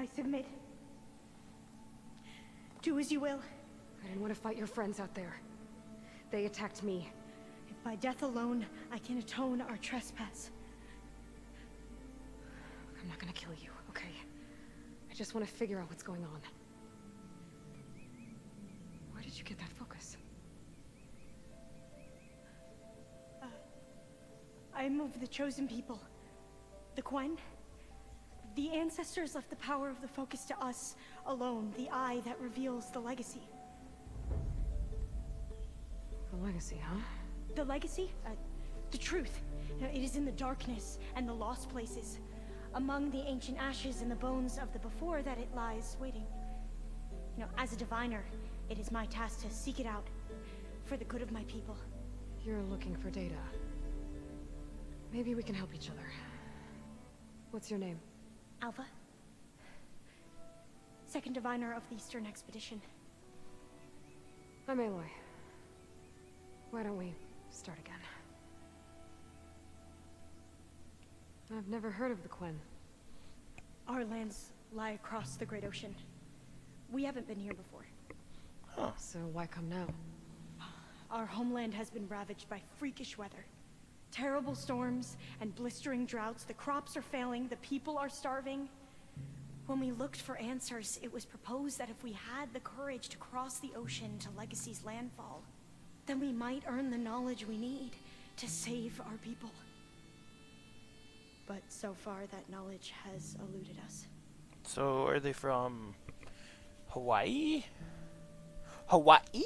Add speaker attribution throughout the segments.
Speaker 1: I submit. Do as you will.
Speaker 2: I didn't want to fight your friends out there. They attacked me.
Speaker 1: If by death alone I can atone our trespass.
Speaker 2: I'm not gonna kill you, okay? I just want to figure out what's going on. Where did you get that focus?
Speaker 1: I am of the chosen people. The Quen. The ancestors left the power of the focus to us alone, the eye that reveals the legacy.
Speaker 2: The legacy, huh?
Speaker 1: The legacy? The truth. It is in the darkness and the lost places. Among the ancient ashes and the bones of the before that it lies waiting. As a diviner, it is my task to seek it out for the good of my people.
Speaker 2: You're looking for data. Maybe we can help each other. What's your name?
Speaker 1: Alva. Second diviner of the Eastern Expedition.
Speaker 2: I'm Aloy. Why don't we start again? I've never heard of the Quen.
Speaker 1: Our lands lie across the Great Ocean. We haven't been here before.
Speaker 3: Huh.
Speaker 2: So why come now?
Speaker 1: Our homeland has been ravaged by freakish weather. Terrible storms and blistering droughts. The crops are failing, the people are starving. When we looked for answers, it was proposed that if we had the courage to cross the ocean to Legacy's landfall, then we might earn the knowledge we need to save our people. But so far, that knowledge has eluded us.
Speaker 3: So, are they from Hawaii? Hawaii?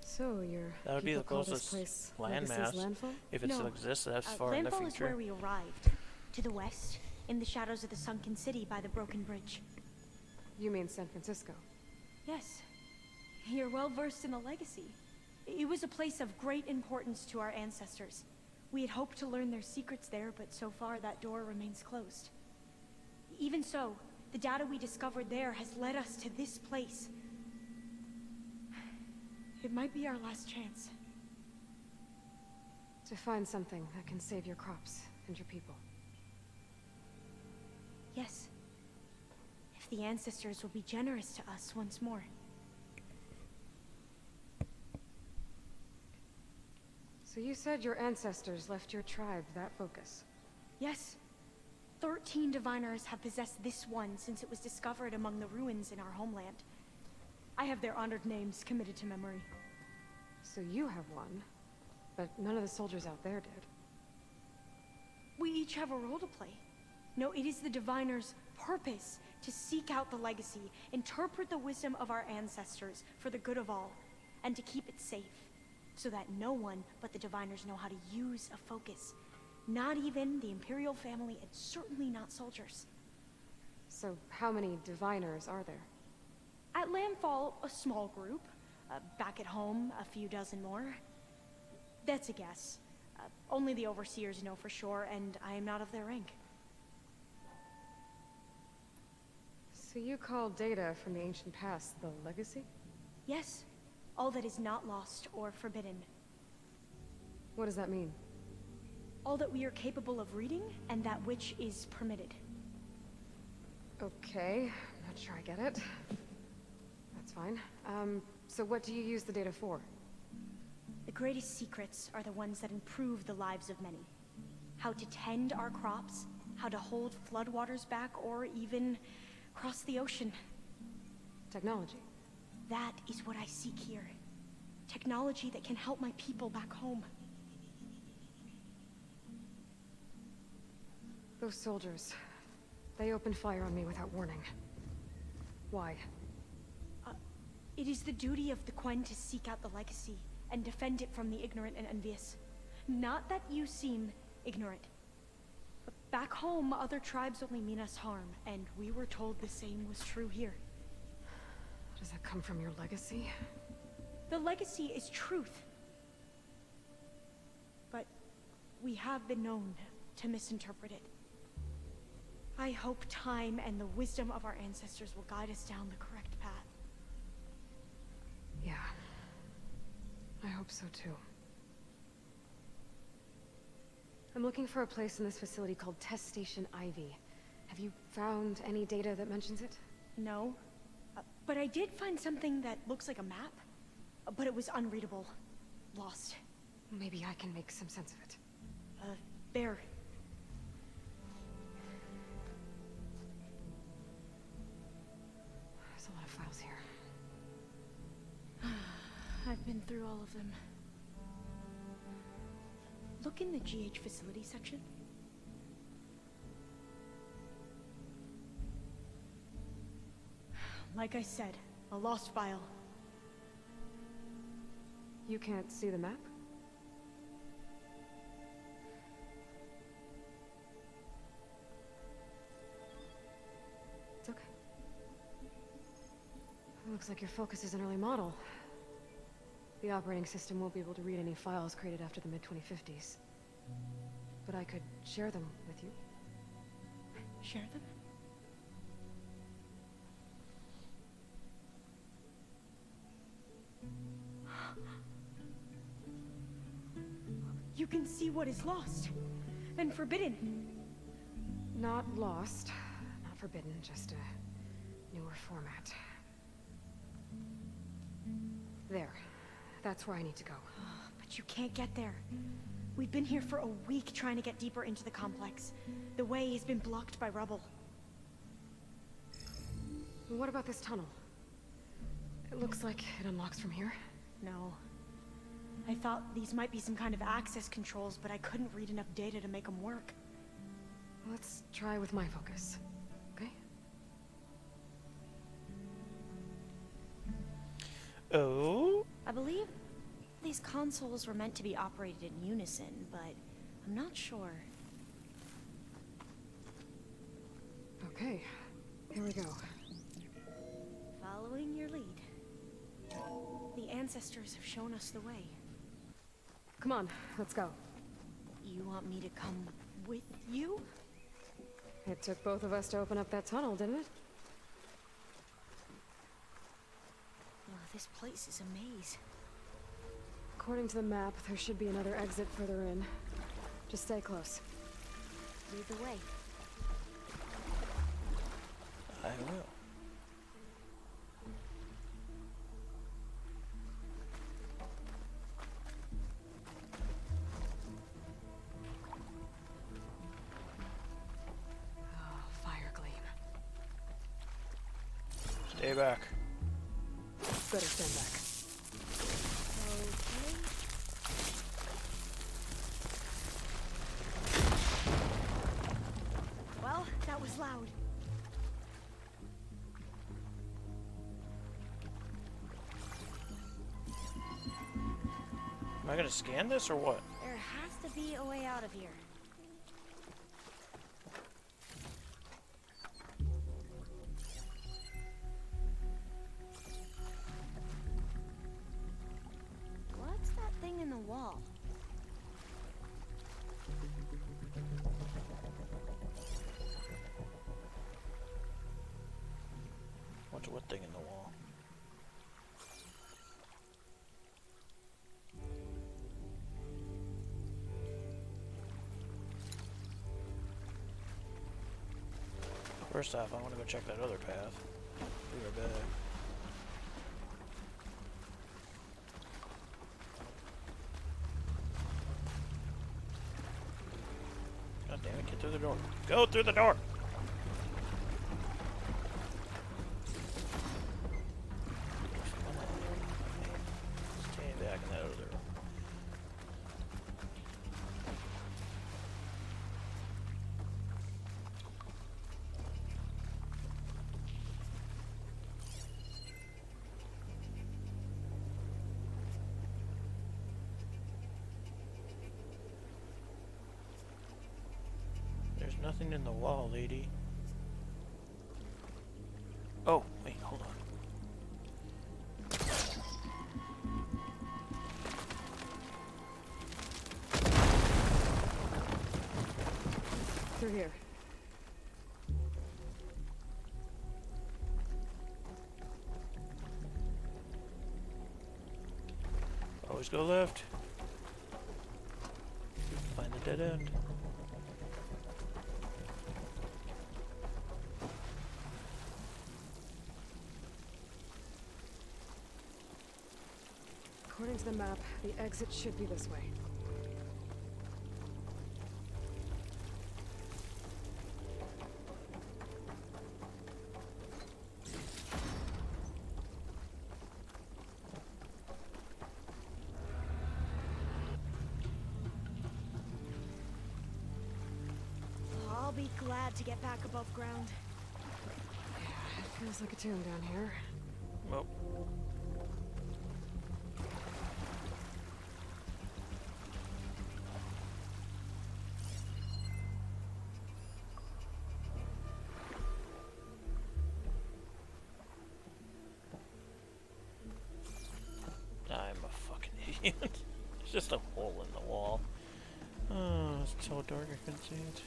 Speaker 2: So your
Speaker 3: That would be the
Speaker 2: people call this
Speaker 3: closest
Speaker 2: place
Speaker 3: landmass.
Speaker 2: Legacy's landfall?
Speaker 3: If it
Speaker 1: No.
Speaker 3: still exists, that's far in the
Speaker 1: Landfall is where
Speaker 3: future.
Speaker 1: we arrived. To the west, in the shadows of the sunken city by the broken bridge.
Speaker 2: You mean San Francisco?
Speaker 1: Yes. You're well versed in the legacy. It was a place of great importance to our ancestors. We had hoped to learn their secrets there, but so far that door remains closed. Even so, the data we discovered there has led us to this place. It might be our last chance.
Speaker 2: To find something that can save your crops and your people.
Speaker 1: Yes. If the ancestors will be generous to us once more.
Speaker 2: So you said your ancestors left your tribe that focus?
Speaker 1: Yes. 13 diviners have possessed this one since it was discovered among the ruins in our homeland. I have their honored names committed to memory.
Speaker 2: So you have one, but none of the soldiers out there did.
Speaker 1: We each have a role to play. No, it is the diviner's purpose to seek out the legacy, interpret the wisdom of our ancestors for the good of all, and to keep it safe, so that no one but the diviners know how to use a focus. Not even the Imperial family, and certainly not soldiers.
Speaker 2: So how many diviners are there?
Speaker 1: At landfall, a small group. Back at home, a few dozen more. That's a guess. Only the overseers know for sure, and I am not of their rank.
Speaker 2: So you call data from the ancient past the legacy?
Speaker 1: Yes. All that is not lost or forbidden.
Speaker 2: What does that mean?
Speaker 1: All that we are capable of reading, and that which is permitted.
Speaker 2: Okay, I'm not sure I get it. That's fine. So what do you use the data for?
Speaker 1: The greatest secrets are the ones that improve the lives of many. How to tend our crops, how to hold floodwaters back, or even cross the ocean.
Speaker 2: Technology.
Speaker 1: That is what I seek here. Technology that can help my people back home.
Speaker 2: Those soldiers, they opened fire on me without warning. Why?
Speaker 1: It is the duty of the Quen to seek out the legacy and defend it from the ignorant and envious. Not that you seem ignorant. But back home, other tribes only mean us harm, and we were told the same was true here.
Speaker 2: Does that come from your legacy?
Speaker 1: The legacy is truth. But we have been known to misinterpret it. I hope time and the wisdom of our ancestors will guide us down the correct path.
Speaker 2: Yeah. I hope so too. I'm looking for a place in this facility called Test Station Ivy. Have you found any data that mentions it?
Speaker 1: No. But I did find something that looks like a map. But it was unreadable. Lost.
Speaker 2: Maybe I can make some sense of it.
Speaker 1: There.
Speaker 2: There's a lot of files here.
Speaker 1: I've been through all of them. Look in the GH facility section. Like I said, a lost file.
Speaker 2: You can't see the map? It's okay. Looks like your focus is an early model. The operating system won't be able to read any files created after the mid-2050s. But I could share them with you.
Speaker 1: Share them? You can see what is lost and forbidden.
Speaker 2: Not lost, not forbidden, just a newer format. There. That's where I need to go.
Speaker 1: But you can't get there. We've been here for a week trying to get deeper into the complex. The way has been blocked by rubble.
Speaker 2: What about this tunnel? It looks like it unlocks from here.
Speaker 1: No. I thought these might be some kind of access controls, but I couldn't read enough data to make them work.
Speaker 2: Let's try with my focus, okay?
Speaker 3: Oh?
Speaker 1: I believe these consoles were meant to be operated in unison, but I'm not sure.
Speaker 2: Okay, here we go.
Speaker 1: Following your lead. The ancestors have shown us the way.
Speaker 2: Come on, let's go.
Speaker 1: You want me to come with you?
Speaker 2: It took both of us to open up that tunnel, didn't it?
Speaker 1: Well, this place is a maze.
Speaker 2: According to the map, there should be another exit further in. Just stay close.
Speaker 1: Lead the way.
Speaker 3: I will.
Speaker 2: Oh, fire gleam.
Speaker 3: Stay back.
Speaker 2: Better stand back.
Speaker 1: Okay. Well, that was loud.
Speaker 3: Am I gonna scan this or what?
Speaker 1: There has to be a way out of here. What's that thing in the wall?
Speaker 3: What's what thing in the wall? First off, I want to go check that other path. We are back. God damn it, get through the door. Go through the door! Stay back in that other room. There's nothing in the wall, lady. Oh, wait, hold on.
Speaker 2: Through here.
Speaker 3: Always go left. Find the dead end.
Speaker 2: to the map. The exit should be this way.
Speaker 1: I'll be glad to get back above ground.
Speaker 2: Yeah, it feels like a tomb down here.
Speaker 3: Well, I'm a fucking idiot. It's just a hole in the wall. Oh, it's so dark I couldn't see it.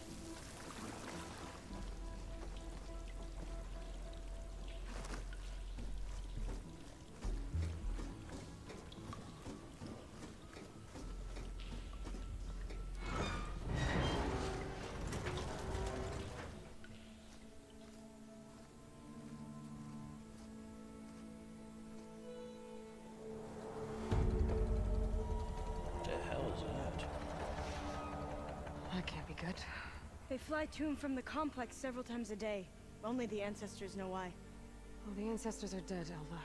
Speaker 2: That can't be good.
Speaker 1: They fly to and from the complex several times a day. Only the ancestors know why.
Speaker 2: Well, the ancestors are dead, Alva.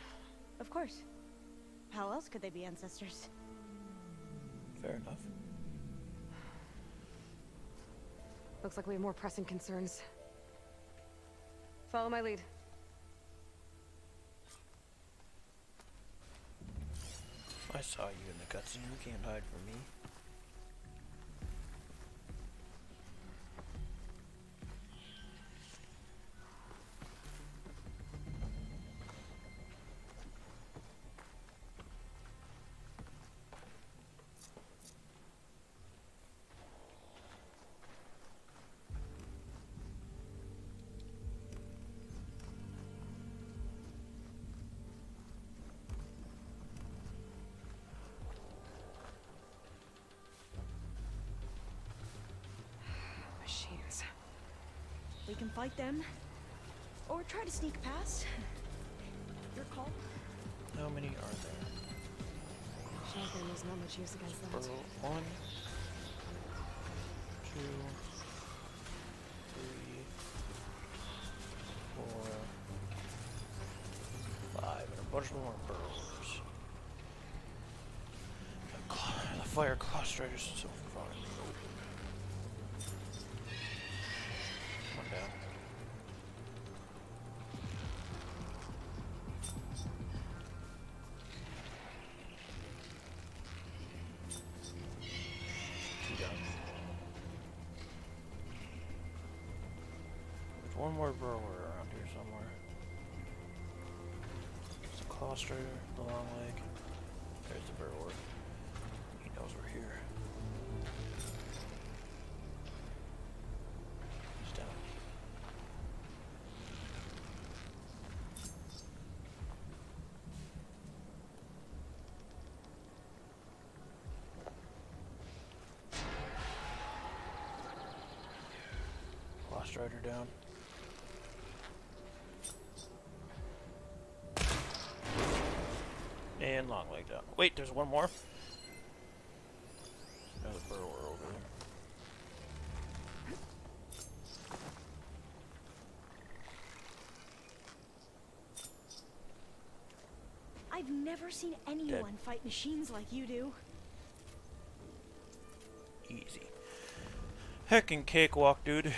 Speaker 1: Of course. How else could they be ancestors?
Speaker 3: Fair enough.
Speaker 2: Looks like we have more pressing concerns. Follow my lead.
Speaker 3: I saw you in the cutscene. You can't hide from me.
Speaker 2: Machines.
Speaker 1: We can fight them, or try to sneak past. Your call.
Speaker 3: How many are there?
Speaker 2: Shotgun is not much use against that.
Speaker 3: So, 1, 2, 3, 4, 5, and a bunch more burrows. The fire cluster is so far. One down. Two down. There's one more burrower around here somewhere. There's the cluster, the long leg. There's the burrower. He knows we're here. He's down. Lost Rider down. And long leg down. Wait, there's one more. Another burrower over there.
Speaker 1: I've never seen anyone fight machines like you do.
Speaker 3: Easy. Heckin' cakewalk, dude.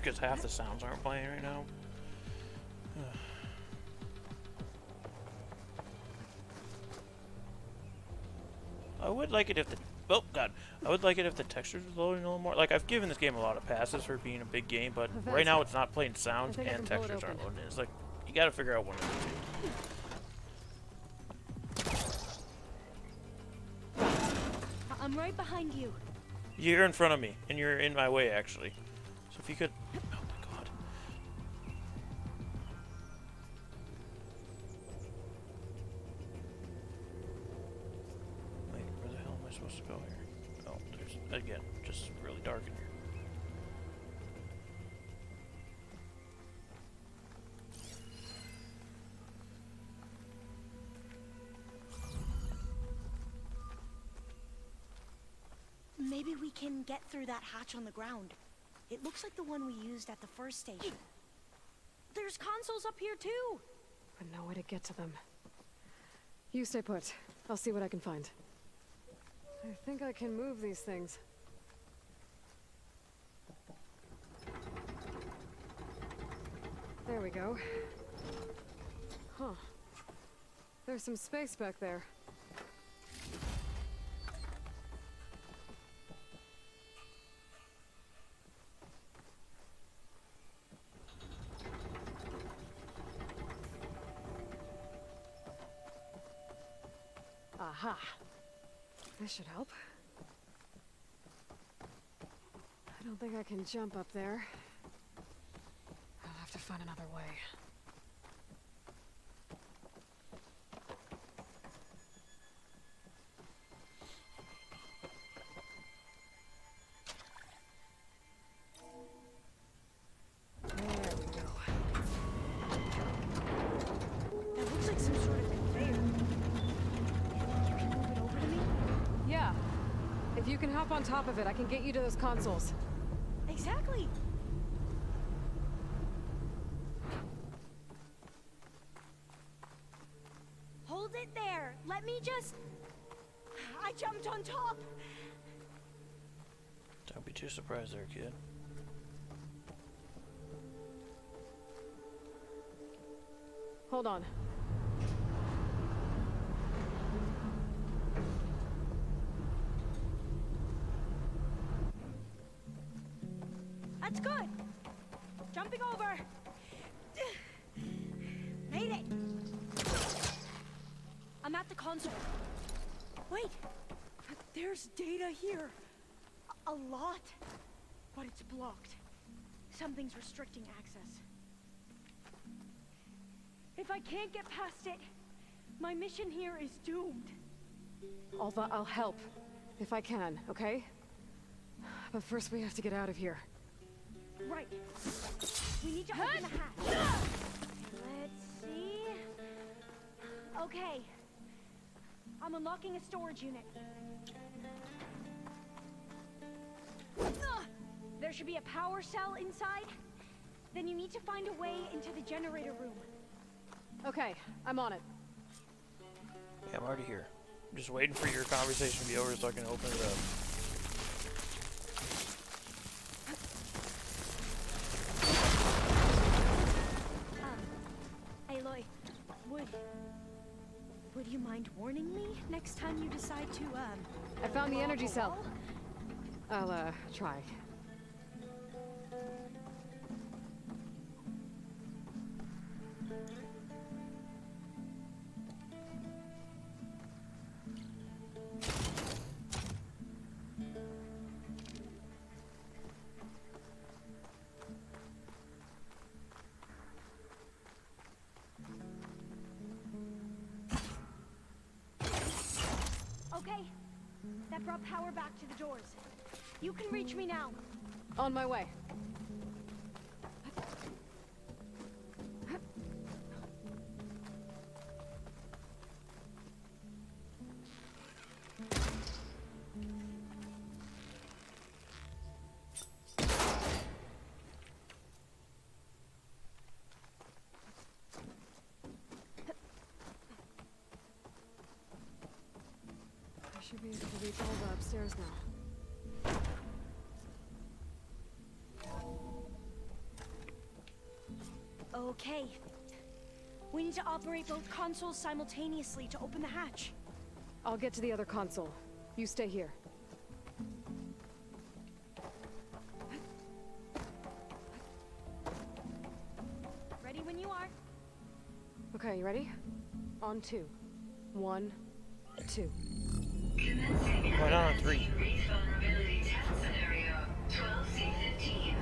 Speaker 3: because half the sounds aren't playing right now. I would like it if the oh god, I would like it if the textures were loading a little more. Like I've given this game a lot of passes for being a big game, but right now it's not playing sounds and textures aren't loading. It's like you got to figure out one of the two.
Speaker 1: I'm right behind you.
Speaker 3: You're in front of me, and you're in my way actually. So if you could, oh my god. Wait, where the hell am I supposed to go here? Oh, there's again, just really dark in here.
Speaker 1: Maybe we can get through that hatch on the ground. It looks like the one we used at the first station. There's consoles up here too!
Speaker 2: But no way to get to them. You stay put. I'll see what I can find. I think I can move these things. There we go. Huh. There's some space back there. Aha. This should help. I don't think I can jump up there. I'll have to find another way. There we go.
Speaker 1: That looks like some sort of conveyor. You can move it over to me?
Speaker 2: Yeah. If you can hop on top of it, I can get you to those consoles.
Speaker 1: Exactly! Hold it there! Let me just... I jumped on top!
Speaker 3: Don't be too surprised there, kid.
Speaker 2: Hold on.
Speaker 1: That's good! Jumping over! Made it! I'm at the console. Wait! There's data here! A lot! But it's blocked. Something's restricting access. If I can't get past it, my mission here is doomed.
Speaker 2: Alva, I'll help. If I can, okay? But first we have to get out of here.
Speaker 1: Right. We need to open the hatch. Let's see. Okay. I'm unlocking a storage unit. There should be a power cell inside. Then you need to find a way into the generator room.
Speaker 2: Okay, I'm on it.
Speaker 3: Yeah, I'm already here. I'm just waiting for your conversation to be over so I can open it up.
Speaker 1: Aloy, would you mind warning me next time you decide to,
Speaker 2: I found the
Speaker 1: blow
Speaker 2: energy
Speaker 1: up a
Speaker 2: cell.
Speaker 1: wall?
Speaker 2: I'll, try.
Speaker 1: Okay. That brought power back to the doors. You can reach me now.
Speaker 2: On my way. I should be able to reach Alva upstairs now.
Speaker 1: Okay. We need to operate both consoles simultaneously to open the hatch.
Speaker 2: I'll get to the other console. You stay here.
Speaker 1: Ready when you are.
Speaker 2: Okay, you ready? On 2. 1, 2.
Speaker 3: Why not on 3?
Speaker 4: Vulnerability test scenario 12C15.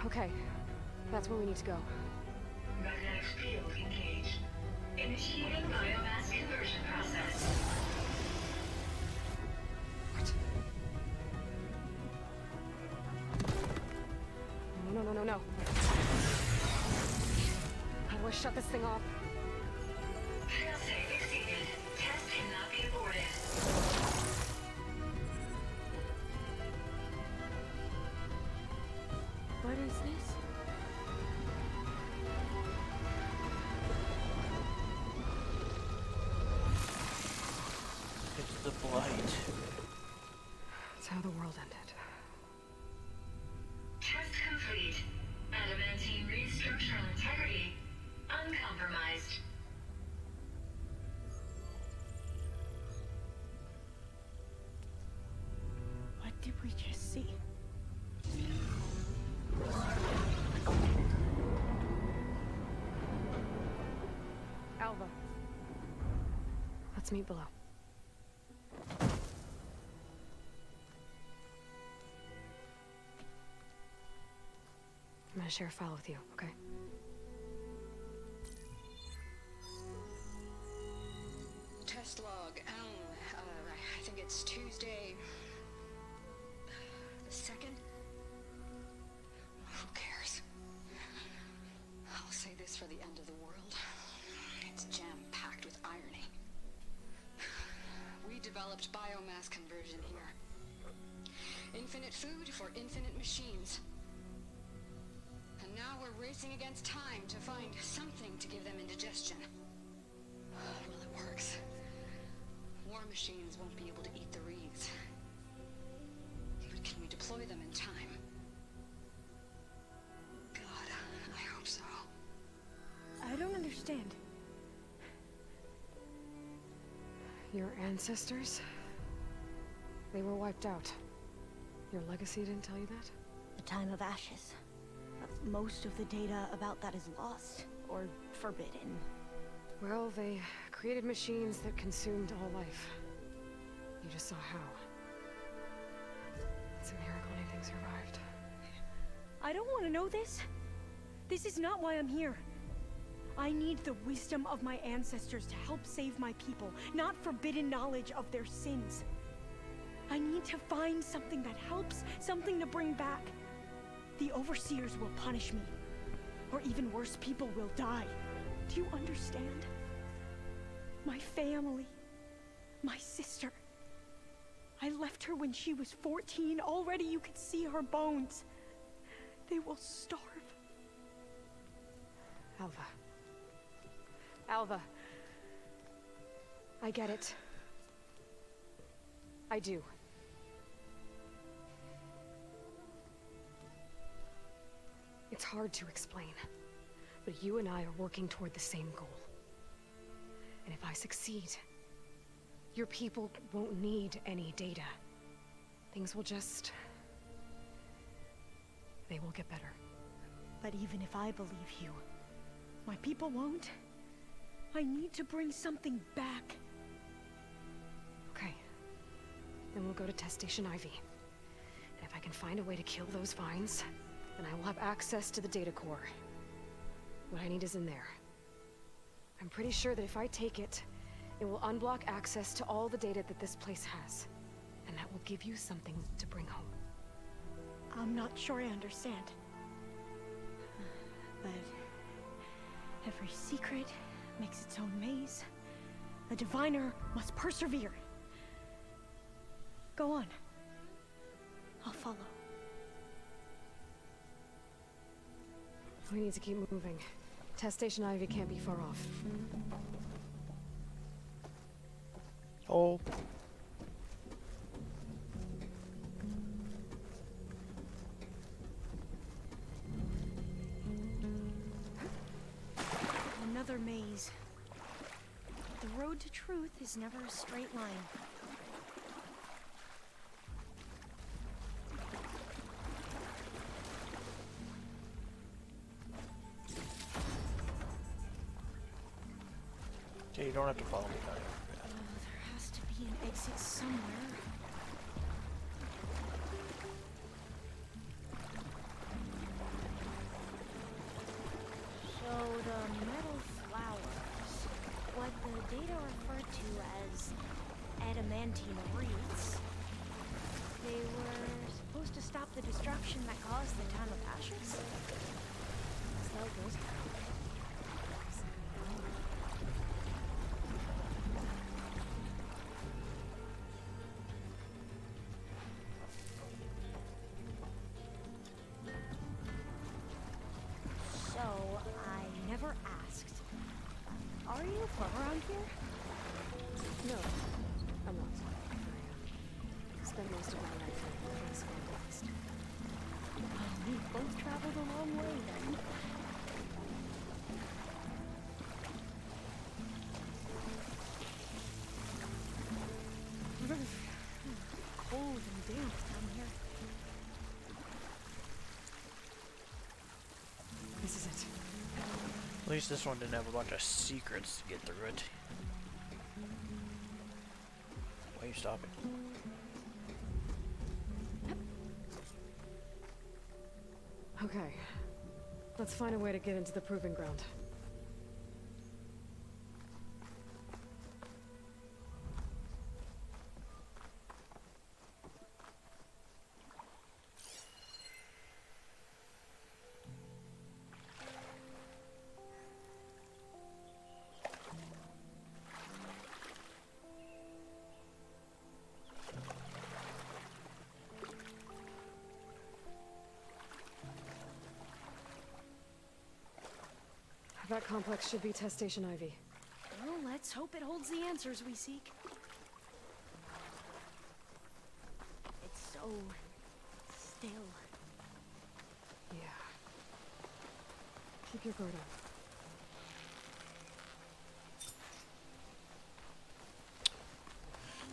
Speaker 2: Okay, that's where we need to go.
Speaker 4: Magnetic field engaged. Initiating biomass conversion process.
Speaker 2: What? No. How do I shut this thing off?
Speaker 4: Failsafe exceeded. Test cannot be aborted.
Speaker 1: What is this?
Speaker 3: It's the blight.
Speaker 2: That's how the world ended.
Speaker 4: Test complete. Adamantine read structural integrity uncompromised.
Speaker 1: What did we just see?
Speaker 2: Alva. Let's meet below. I'm gonna share a file with you, okay?
Speaker 5: Test log. I think it's Tuesday the 2nd. Who cares? I'll say this for the end of the world. It's jam-packed with irony. We developed biomass conversion here. Infinite food for infinite machines. And now we're racing against time to find something to give them indigestion. Well, it works. War machines won't be able to eat the reeds. But can we deploy them in time? God, I hope so.
Speaker 1: I don't understand.
Speaker 2: Your ancestors? They were wiped out. Your legacy didn't tell you that?
Speaker 1: The time of ashes. Most of the data about that is lost or forbidden.
Speaker 2: Well, they created machines that consumed all life. You just saw how. It's a miracle anything survived.
Speaker 1: I don't want to know this. This is not why I'm here. I need the wisdom of my ancestors to help save my people, not forbidden knowledge of their sins. I need to find something that helps, something to bring back. The overseers will punish me. Or even worse, people will die. Do you understand? My family. My sister. I left her when she was 14. Already you could see her bones. They will starve.
Speaker 2: Alva. Alva. I get it. I do. It's hard to explain, but you and I are working toward the same goal. And if I succeed, your people won't need any data. Things will just... they will get better.
Speaker 1: But even if I believe you, my people won't. I need to bring something back.
Speaker 2: Okay. Then we'll go to Test Station Ivy. And if I can find a way to kill those vines, then I will have access to the data core. What I need is in there. I'm pretty sure that if I take it, it will unblock access to all the data that this place has. And that will give you something to bring home.
Speaker 1: I'm not sure I understand. But every secret makes its own maze. A diviner must persevere. Go on. I'll follow.
Speaker 2: We need to keep moving. Test Station Ivy can't be far off.
Speaker 3: Oh.
Speaker 1: Another maze. The road to truth is never a straight line.
Speaker 3: Okay, you don't have to follow me down here.
Speaker 1: There has to be an exit somewhere. So the metal flowers, what the data referred to as adamantine wreaths, they were supposed to stop the destruction that caused the Time of Ashes?
Speaker 2: Is that good?
Speaker 1: So, I never asked. Are you from around here?
Speaker 2: No, I'm not. I spent most of my life in the West.
Speaker 1: We've both traveled a long way then. Cold and damp down here.
Speaker 2: This is it.
Speaker 3: At least this one didn't have a bunch of secrets to get through it. Why are you stopping?
Speaker 2: Okay. Let's find a way to get into the proving ground. That complex should be Test Station Ivy.
Speaker 1: Well, let's hope it holds the answers we seek. It's so still.
Speaker 2: Yeah. Keep your guard up.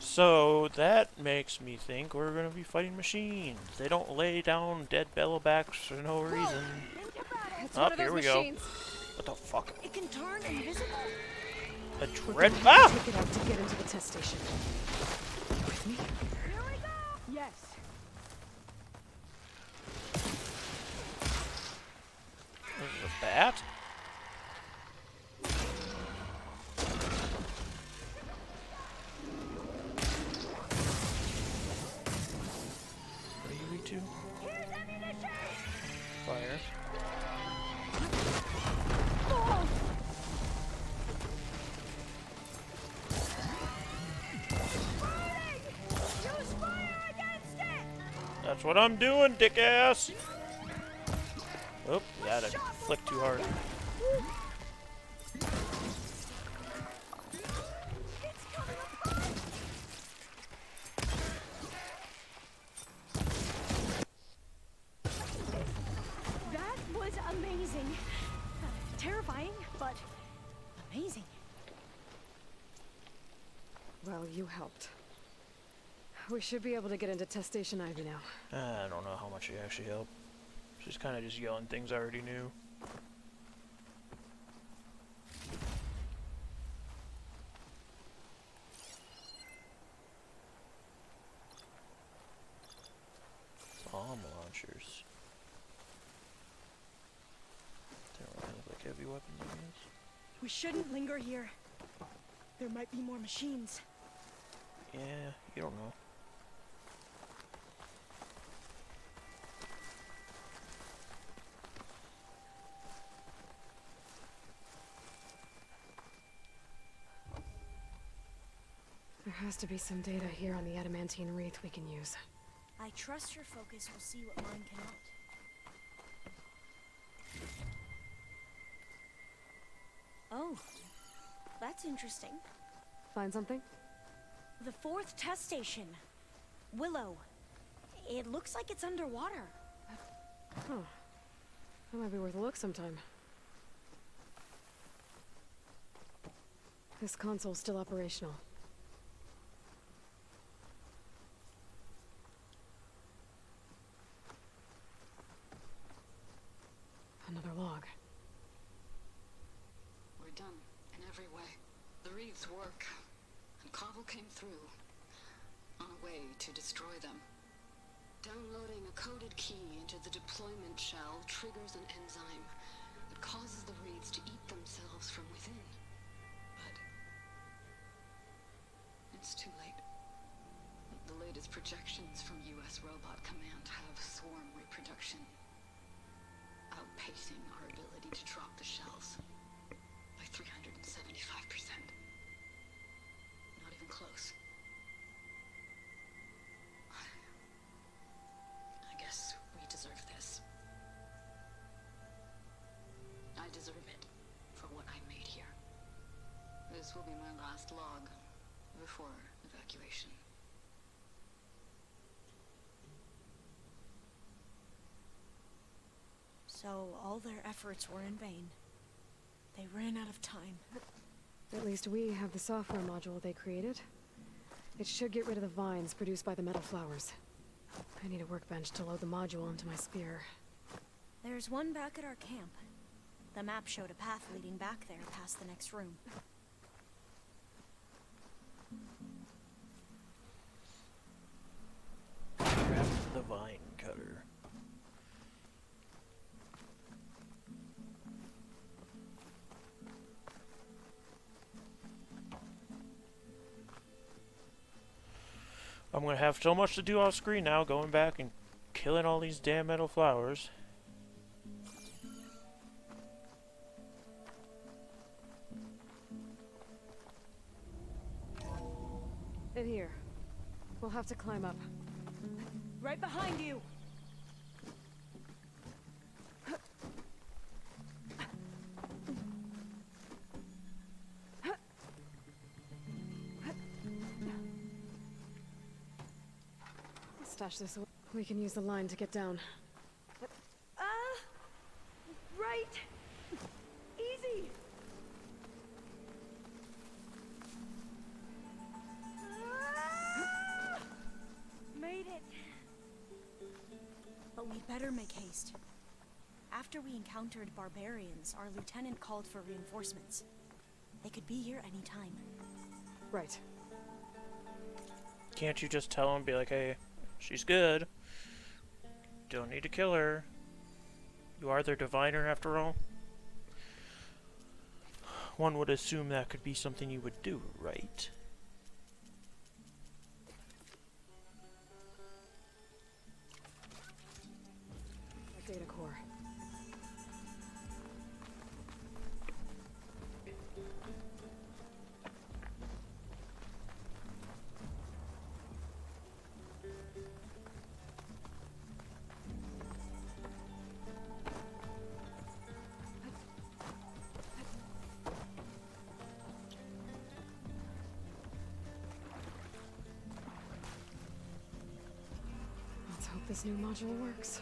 Speaker 3: So that makes me think we're gonna be fighting machines. They don't lay down dead bellowbacks for no reason.
Speaker 2: It's
Speaker 3: Oh,
Speaker 2: one of
Speaker 3: here
Speaker 2: those
Speaker 3: we go.
Speaker 2: machines.
Speaker 3: What the fuck?
Speaker 1: It can turn invisible.
Speaker 3: A
Speaker 2: We're
Speaker 3: dread.
Speaker 2: gonna
Speaker 3: Ah!
Speaker 2: have to take it out to get into the test station. You with me?
Speaker 1: Here we go.
Speaker 2: Yes.
Speaker 3: This is a bat? What are you weak to?
Speaker 1: Here's ammunition.
Speaker 3: Fire.
Speaker 1: Oh. Use fire against it.
Speaker 3: That's what I'm doing, dick ass! Oh, that I flicked too hard.
Speaker 1: It's coming apart. That was amazing. Terrifying, but amazing.
Speaker 2: Well, you helped. We should be able to get into Test Station Ivy now.
Speaker 3: I don't know how much he actually helped. She's kind of just yelling things I already knew. Bomb launchers. They don't really look like heavy weapons, I guess.
Speaker 1: We shouldn't linger here. There might be more machines.
Speaker 3: Yeah, you don't know.
Speaker 2: There has to be some data here on the adamantine wreath we can use.
Speaker 1: I trust your focus will see what mine cannot. Oh, that's interesting.
Speaker 2: Find something?
Speaker 1: The 4th test station. Willow. It looks like it's underwater.
Speaker 2: Huh. That might be worth a look sometime. This console's still operational. Another log.
Speaker 5: We're done in every way. The reeds work, and Cobble came through on a way to destroy them. Downloading a coded key into the deployment shell triggers an enzyme that causes the reeds to eat themselves from within. But it's too late. The latest projections from US Robot Command have swarm reproduction, outpacing our ability to drop the shells by 375%. Not even close. I guess we deserve this. I deserve it for what I made here. This will be my last log before evacuation.
Speaker 1: So all their efforts were in vain. They ran out of time.
Speaker 2: At least we have the software module they created. It should get rid of the vines produced by the metal flowers. I need a workbench to load the module into my spear.
Speaker 1: There's one back at our camp. The map showed a path leading back there past the next room.
Speaker 3: Craft the vine cutter. I'm gonna have so much to do off screen now, going back and killing all these damn metal flowers.
Speaker 2: In here. We'll have to climb up.
Speaker 1: Right behind you!
Speaker 2: Stash this away. We can use the line to get down.
Speaker 1: Right! Easy! Made it! But we better make haste. After we encountered barbarians, our lieutenant called for reinforcements. They could be here any time.
Speaker 2: Right.
Speaker 3: Can't you just tell him, be like, hey, she's good. Don't need to kill her. You are their diviner after all. One would assume that could be something you would do, right?
Speaker 2: Data core. Let's hope this new module works.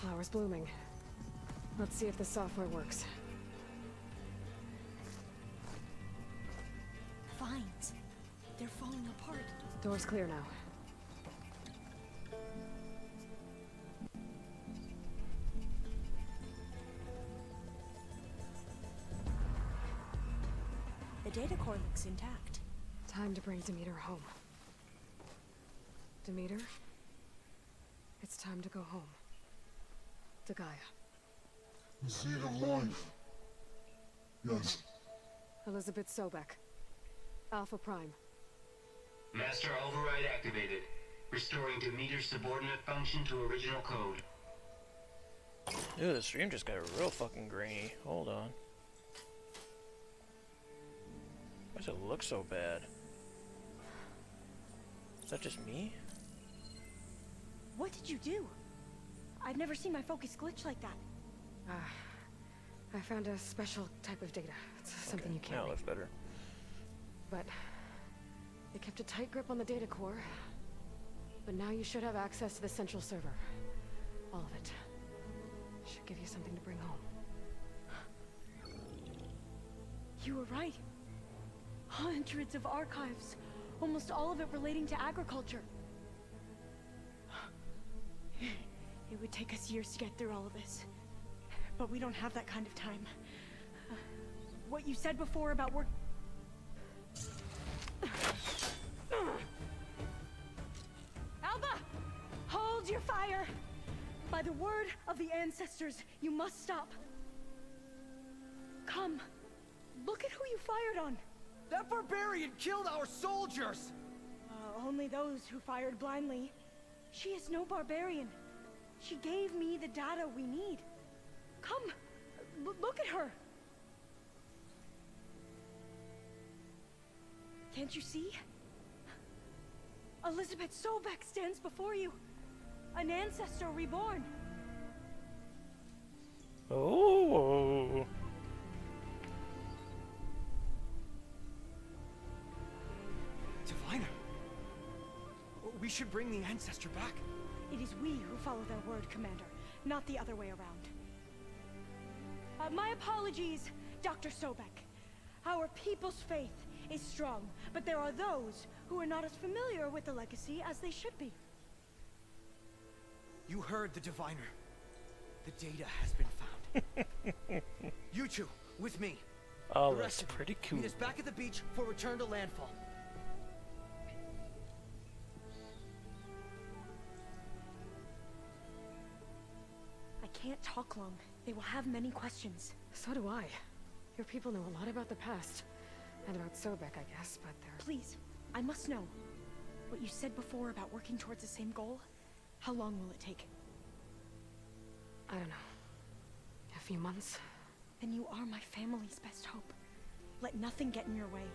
Speaker 2: Flowers blooming. Let's see if the software works.
Speaker 1: The vines. They're falling apart.
Speaker 2: Door's clear now.
Speaker 1: The data core looks intact.
Speaker 2: Time to bring Demeter home. Demeter? It's time to go home. To Gaia.
Speaker 6: The seed of life. Yes.
Speaker 2: Elizabeth Sobek. Alpha Prime.
Speaker 7: Master override activated. Restoring Demeter's subordinate function to original code.
Speaker 3: Ew, the stream just got real fucking grainy. Hold on. Why does it look so bad? Is that just me?
Speaker 1: What did you do? I've never seen my focus glitch like that.
Speaker 2: I found a special type of data. It's something you can't
Speaker 3: Now
Speaker 2: read.
Speaker 3: that's better.
Speaker 2: But they kept a tight grip on the data core. But now you should have access to the central server. All of it. Should give you something to bring home.
Speaker 1: You were right. Hundreds of archives. Almost all of it relating to agriculture. It would take us years to get through all of this. But we don't have that kind of time. What you said before about work... Alba! Hold your fire! By the word of the ancestors, you must stop. Come. Look at who you fired on.
Speaker 8: That barbarian killed our soldiers!
Speaker 1: Only those who fired blindly. She is no barbarian. She gave me the data we need. Come, look at her. Can't you see? Elizabeth Sobek stands before you. An ancestor reborn.
Speaker 3: Oh.
Speaker 8: Diviner! We should bring the ancestor back.
Speaker 1: It is we who follow their word, Commander, not the other way around. My apologies, Dr. Sobek. Our people's faith is strong, but there are those who are not as familiar with the legacy as they should be.
Speaker 8: You heard the diviner. The data has been found. You two, with me.
Speaker 3: Oh,
Speaker 8: The
Speaker 3: that's
Speaker 8: rest of you,
Speaker 3: pretty cool.
Speaker 8: Meet us back at the beach for return to landfall.
Speaker 1: I can't talk long. They will have many questions.
Speaker 2: So do I. Your people know a lot about the past. And about Sobek, I guess, but they're...
Speaker 1: Please, I must know. What you said before about working towards the same goal, how long will it take?
Speaker 2: I don't know. A few months?
Speaker 1: Then you are my family's best hope. Let nothing get in your way.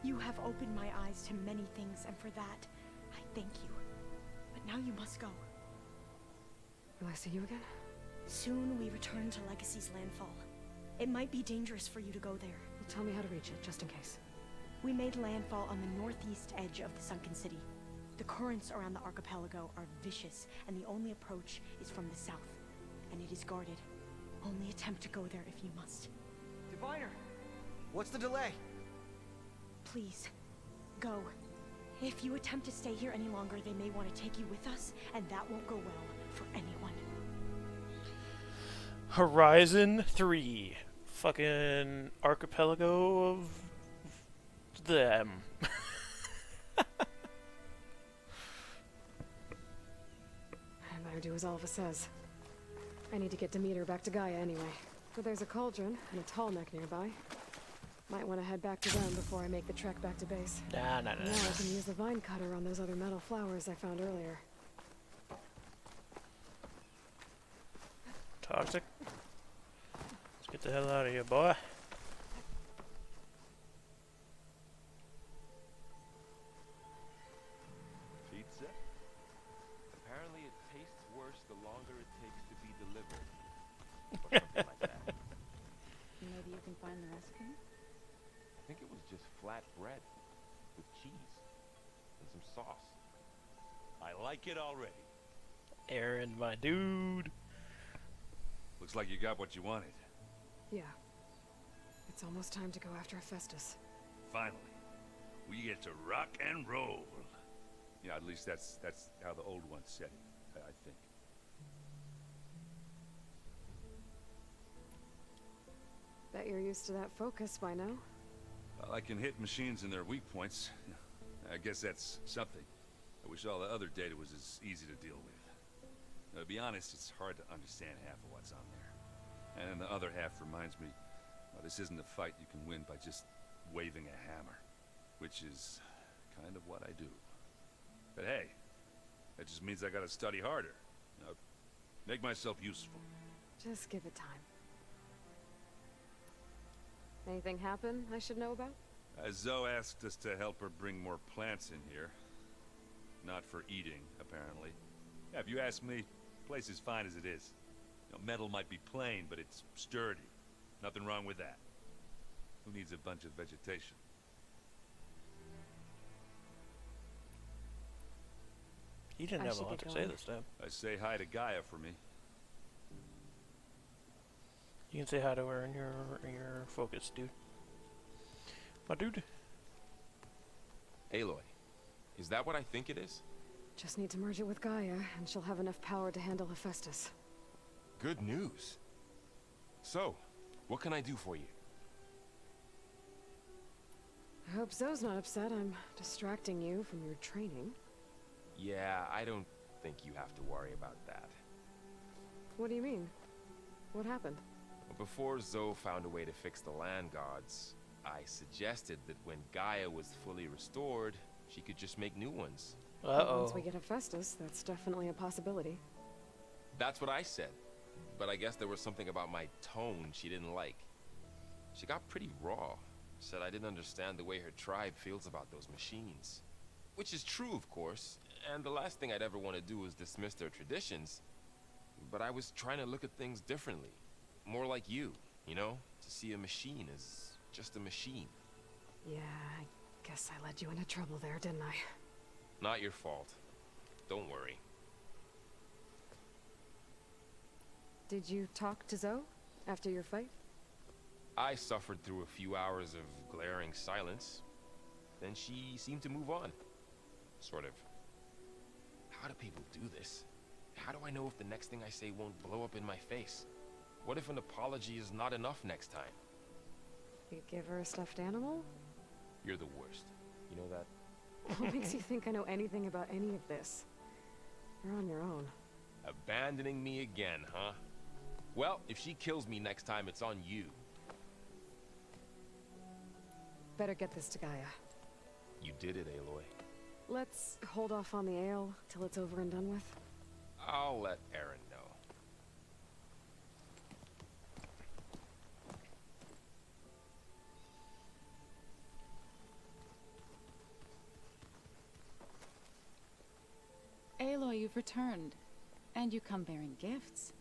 Speaker 1: You have opened my eyes to many things, and for that, I thank you. But now you must go.
Speaker 2: Will I see you again?
Speaker 1: Soon we return to Legacy's landfall. It might be dangerous for you to go there.
Speaker 2: Well, tell me how to reach it, just in case.
Speaker 1: We made landfall on the northeast edge of the sunken city. The currents around the archipelago are vicious, and the only approach is from the south. And it is guarded. Only attempt to go there if you must.
Speaker 8: Diviner! What's the delay?
Speaker 1: Please, go. If you attempt to stay here any longer, they may want to take you with us, and that won't go well for anyone.
Speaker 3: Horizon 3. Fucking archipelago of them.
Speaker 2: I better do as Alva says. I need to get Demeter back to Gaia anyway. But there's a cauldron and a tall neck nearby. Might want to head back to them before I make the trek back to base.
Speaker 3: Nah.
Speaker 2: Now I can use the vine cutter on those other metal flowers I found earlier.
Speaker 3: Toxic. Let's get the hell out of here, boy.
Speaker 9: Pizza? Apparently it tastes worse the longer it takes to be delivered. Or something like that.
Speaker 10: Maybe you can find the recipe?
Speaker 9: I think it was just flat bread with cheese and some sauce.
Speaker 11: I like it already.
Speaker 3: Aaron, my dude.
Speaker 11: Looks like you got what you wanted.
Speaker 2: Yeah. It's almost time to go after Hephaestus.
Speaker 11: Finally. We get to rock and roll. Yeah, at least that's how the old ones said it, I think.
Speaker 2: Bet you're used to that focus by now.
Speaker 11: Well, I can hit machines in their weak points. I guess that's something. I wish all the other data was as easy to deal with. Now, to be honest, it's hard to understand half of what's on there. And then the other half reminds me, well, this isn't a fight you can win by just waving a hammer. Which is kind of what I do. But hey, that just means I gotta study harder. You know, make myself useful.
Speaker 2: Just give it time. Anything happen I should know about?
Speaker 11: Zoe asked us to help her bring more plants in here. Not for eating, apparently. Yeah, if you ask me, Place is fine as it is. You know, metal might be plain, but it's sturdy. Nothing wrong with that. Who needs a bunch of vegetation?
Speaker 3: He didn't
Speaker 2: I
Speaker 3: have a
Speaker 2: should
Speaker 3: lot
Speaker 2: get
Speaker 3: to say
Speaker 2: going.
Speaker 3: this time.
Speaker 11: I say hi to Gaia for me.
Speaker 3: You can say hi to her in your focus, dude. My dude.
Speaker 12: Aloy, is that what I think it is?
Speaker 2: Just need to merge it with Gaia, and she'll have enough power to handle Hephaestus.
Speaker 12: Good news. So, what can I do for you?
Speaker 2: I hope Zoe's not upset I'm distracting you from your training.
Speaker 12: Yeah, I don't think you have to worry about that.
Speaker 2: What do you mean? What happened?
Speaker 12: Before Zoe found a way to fix the land gods, I suggested that when Gaia was fully restored, she could just make new ones.
Speaker 3: Uh-oh.
Speaker 2: Once we get Hephaestus, that's definitely a possibility.
Speaker 12: That's what I said, but I guess there was something about my tone she didn't like. She got pretty raw, said I didn't understand the way her tribe feels about those machines. Which is true, of course, and the last thing I'd ever want to do is dismiss their traditions. But I was trying to look at things differently. More like you know? To see a machine as just a machine.
Speaker 2: Yeah, I guess I led you into trouble there, didn't I?
Speaker 12: Not your fault. Don't worry.
Speaker 2: Did you talk to Zoe after your fight?
Speaker 12: I suffered through a few hours of glaring silence. Then she seemed to move on. Sort of. How do people do this? How do I know if the next thing I say won't blow up in my face? What if an apology is not enough next time?
Speaker 2: You give her a stuffed animal?
Speaker 12: You're the worst. You know that?
Speaker 2: What makes you think I know anything about any of this? You're on your own.
Speaker 12: Abandoning me again, huh? Well, if she kills me next time, it's on you.
Speaker 2: Better get this to Gaia.
Speaker 12: You did it, Aloy.
Speaker 2: Let's hold off on the ale till it's over and done with.
Speaker 12: I'll let Aaron know.
Speaker 10: Aloy, you've returned. And you come bearing gifts.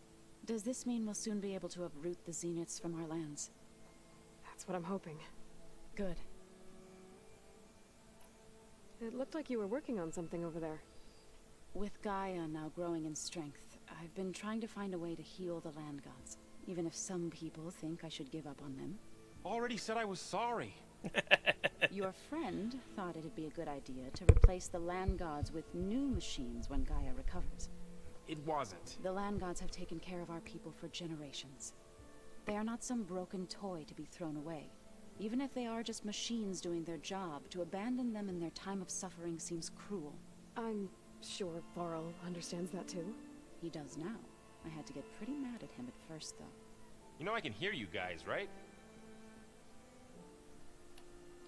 Speaker 10: Does this mean we'll soon be able to uproot the zeniths from our lands?
Speaker 2: That's what I'm hoping.
Speaker 10: Good.
Speaker 2: It looked like you were working on something over there.
Speaker 10: With Gaia now growing in strength, I've been trying to find a way to heal the land gods, even if some people think I should give up on them.
Speaker 12: Already said I was sorry.
Speaker 10: Your friend thought it'd be a good idea to replace the land gods with new machines when Gaia recovers.
Speaker 12: It wasn't.
Speaker 10: The land gods have taken care of our people for generations. They are not some broken toy to be thrown away. Even if they are just machines doing their job, to abandon them in their time of suffering seems cruel.
Speaker 2: I'm sure Varl understands that too.
Speaker 10: He does now. I had to get pretty mad at him at first, though.
Speaker 12: You know I can hear you guys, right?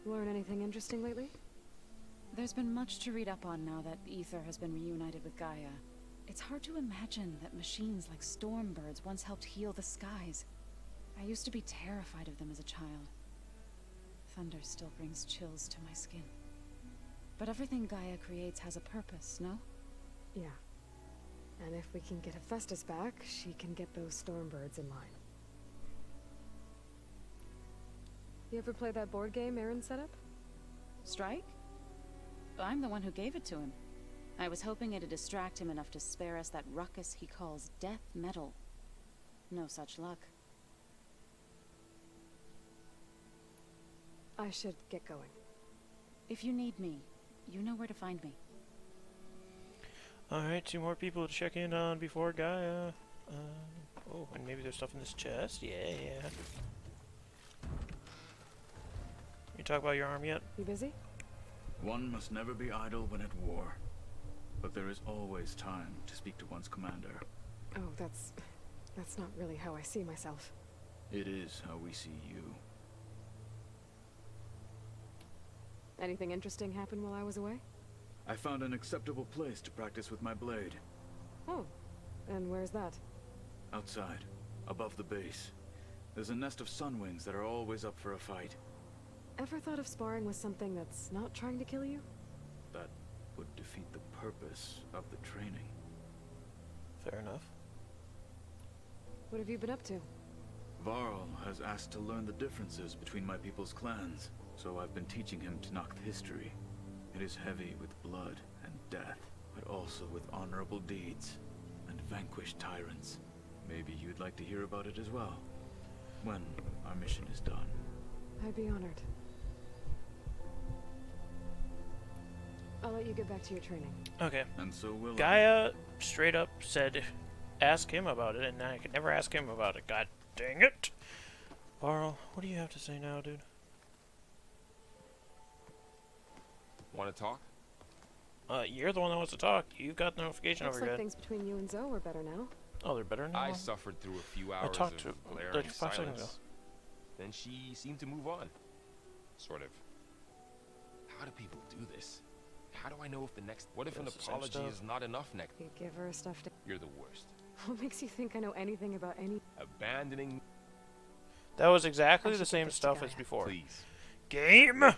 Speaker 2: Learn anything interesting lately?
Speaker 10: There's been much to read up on now that Ether has been reunited with Gaia. It's hard to imagine that machines like stormbirds once helped heal the skies. I used to be terrified of them as a child. Thunder still brings chills to my skin. But everything Gaia creates has a purpose, no?
Speaker 2: Yeah. And if we can get Hephaestus back, she can get those stormbirds in line. You ever play that board game Aaron set up?
Speaker 10: Strike? I'm the one who gave it to him. I was hoping it'd distract him enough to spare us that ruckus he calls death metal. No such luck.
Speaker 2: I should get going.
Speaker 10: If you need me, you know where to find me.
Speaker 3: Alright, 2 more people to check in on before Gaia. Oh, and maybe there's stuff in this chest? Yeah. You talk about your arm yet?
Speaker 2: You busy?
Speaker 13: One must never be idle when at war. But there is always time to speak to one's commander.
Speaker 2: Oh, that's not really how I see myself.
Speaker 13: It is how we see you.
Speaker 2: Anything interesting happen while I was away?
Speaker 13: I found an acceptable place to practice with my blade.
Speaker 2: Oh, and where's that?
Speaker 13: Outside, above the base. There's a nest of sunwings that are always up for a fight.
Speaker 2: Ever thought of sparring with something that's not trying to kill you?
Speaker 13: That would defeat the purpose of the training.
Speaker 3: Fair enough.
Speaker 2: What have you been up to?
Speaker 13: Varl has asked to learn the differences between my people's clans, so I've been teaching him Tenakth history. It is heavy with blood and death, but also with honorable deeds and vanquished tyrants. Maybe you'd like to hear about it as well, when our mission is done.
Speaker 2: I'd be honored. I'll let you get back to your training.
Speaker 3: Okay.
Speaker 13: And so will
Speaker 3: Gaia straight up said, ask him about it, and I could never ask him about it. God dang it. Varl, what do you have to say now, dude?
Speaker 12: Want to talk?
Speaker 3: You're the one that wants to talk. You've got the notification
Speaker 2: Looks
Speaker 3: over
Speaker 2: like
Speaker 3: your head.
Speaker 2: things between you and Zoe are better now.
Speaker 3: Oh, they're better now?
Speaker 12: I suffered through a few hours
Speaker 3: talked to
Speaker 12: of glaring
Speaker 3: like 5 seconds ago.
Speaker 12: silence. Then she seemed to move on. Sort of. How do people do this? How do I know if the next... What if an
Speaker 3: It's the same
Speaker 12: apology
Speaker 3: stuff.
Speaker 12: is not enough next...
Speaker 2: You give her a stuffed...
Speaker 12: You're the worst.
Speaker 2: What makes you think I know anything about any...
Speaker 12: Abandoning...
Speaker 3: That was exactly
Speaker 2: I
Speaker 3: the
Speaker 2: should
Speaker 3: same
Speaker 2: get this to
Speaker 3: stuff as
Speaker 2: Gaia.
Speaker 3: before.
Speaker 12: Please.
Speaker 3: Game! Is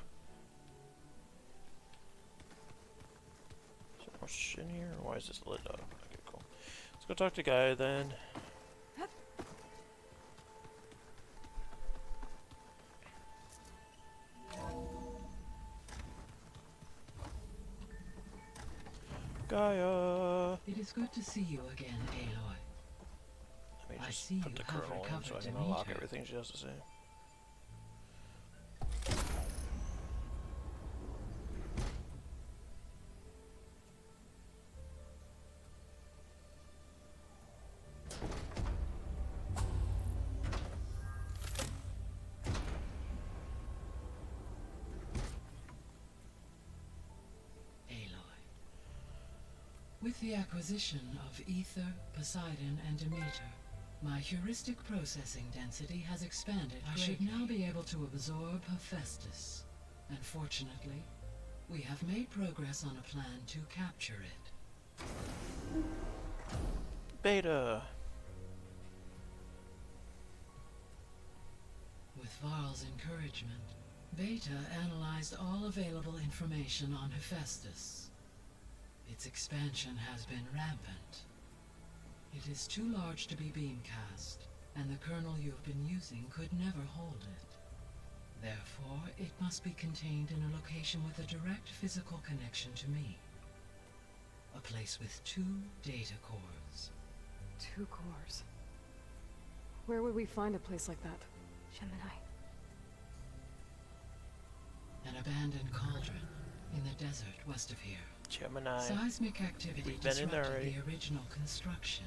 Speaker 3: there more shit in here, or why is this lit up? Okay, cool. Let's go talk to Gaia then. Gaia!
Speaker 14: It is good to see you again, Aloy.
Speaker 3: Let me
Speaker 14: I
Speaker 3: just
Speaker 14: see
Speaker 3: put
Speaker 14: you
Speaker 3: the
Speaker 14: have
Speaker 3: kernel in so I
Speaker 14: recovered
Speaker 3: can
Speaker 14: to meet
Speaker 3: unlock
Speaker 14: her.
Speaker 3: everything she has to say.
Speaker 14: Aloy. With the acquisition of Ether, Poseidon, and Demeter, my heuristic processing density has expanded. I should now be able to absorb Hephaestus. And fortunately, we have made progress on a plan to capture it.
Speaker 3: Beta!
Speaker 14: With Varl's encouragement, Beta analyzed all available information on Hephaestus. Its expansion has been rampant. It is too large to be beamcast, and the kernel you've been using could never hold it. Therefore, it must be contained in a location with a direct physical connection to me. A place with 2 data cores.
Speaker 2: 2 cores. Where would we find a place like that?
Speaker 1: Gemini.
Speaker 14: An abandoned cauldron in the desert west of here.
Speaker 3: Gemini.
Speaker 14: Seismic activity
Speaker 3: We've been in there
Speaker 14: disrupted
Speaker 3: already.
Speaker 14: the original construction.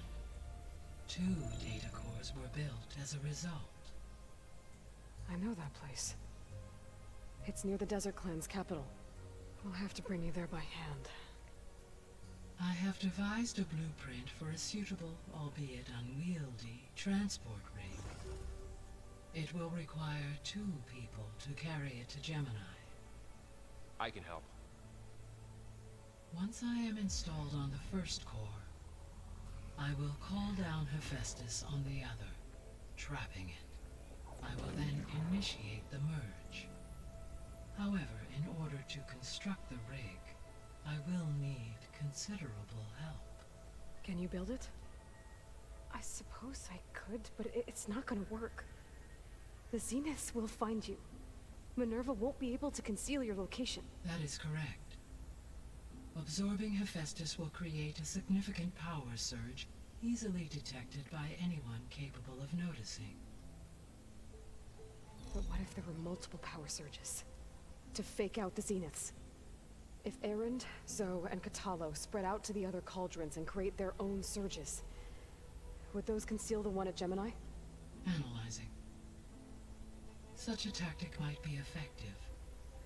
Speaker 14: 2 data cores were built as a result.
Speaker 2: I know that place. It's near the Desert Clan's capital. We'll have to bring you there by hand.
Speaker 14: I have devised a blueprint for a suitable, albeit unwieldy, transport rig. It will require 2 people to carry it to Gemini.
Speaker 12: I can help.
Speaker 14: Once I am installed on the first core, I will call down Hephaestus on the other, trapping it. I will then initiate the merge. However, in order to construct the rig, I will need considerable help.
Speaker 2: Can you build it? I suppose I could, but it's not gonna work. The Zeniths will find you. Minerva won't be able to conceal your location.
Speaker 14: That is correct. Absorbing Hephaestus will create a significant power surge, easily detected by anyone capable of noticing.
Speaker 2: But what if there were multiple power surges? To fake out the Zeniths? If Erend, Zoe, and Katalo spread out to the other cauldrons and create their own surges, would those conceal the one at Gemini?
Speaker 14: Analyzing. Such a tactic might be effective.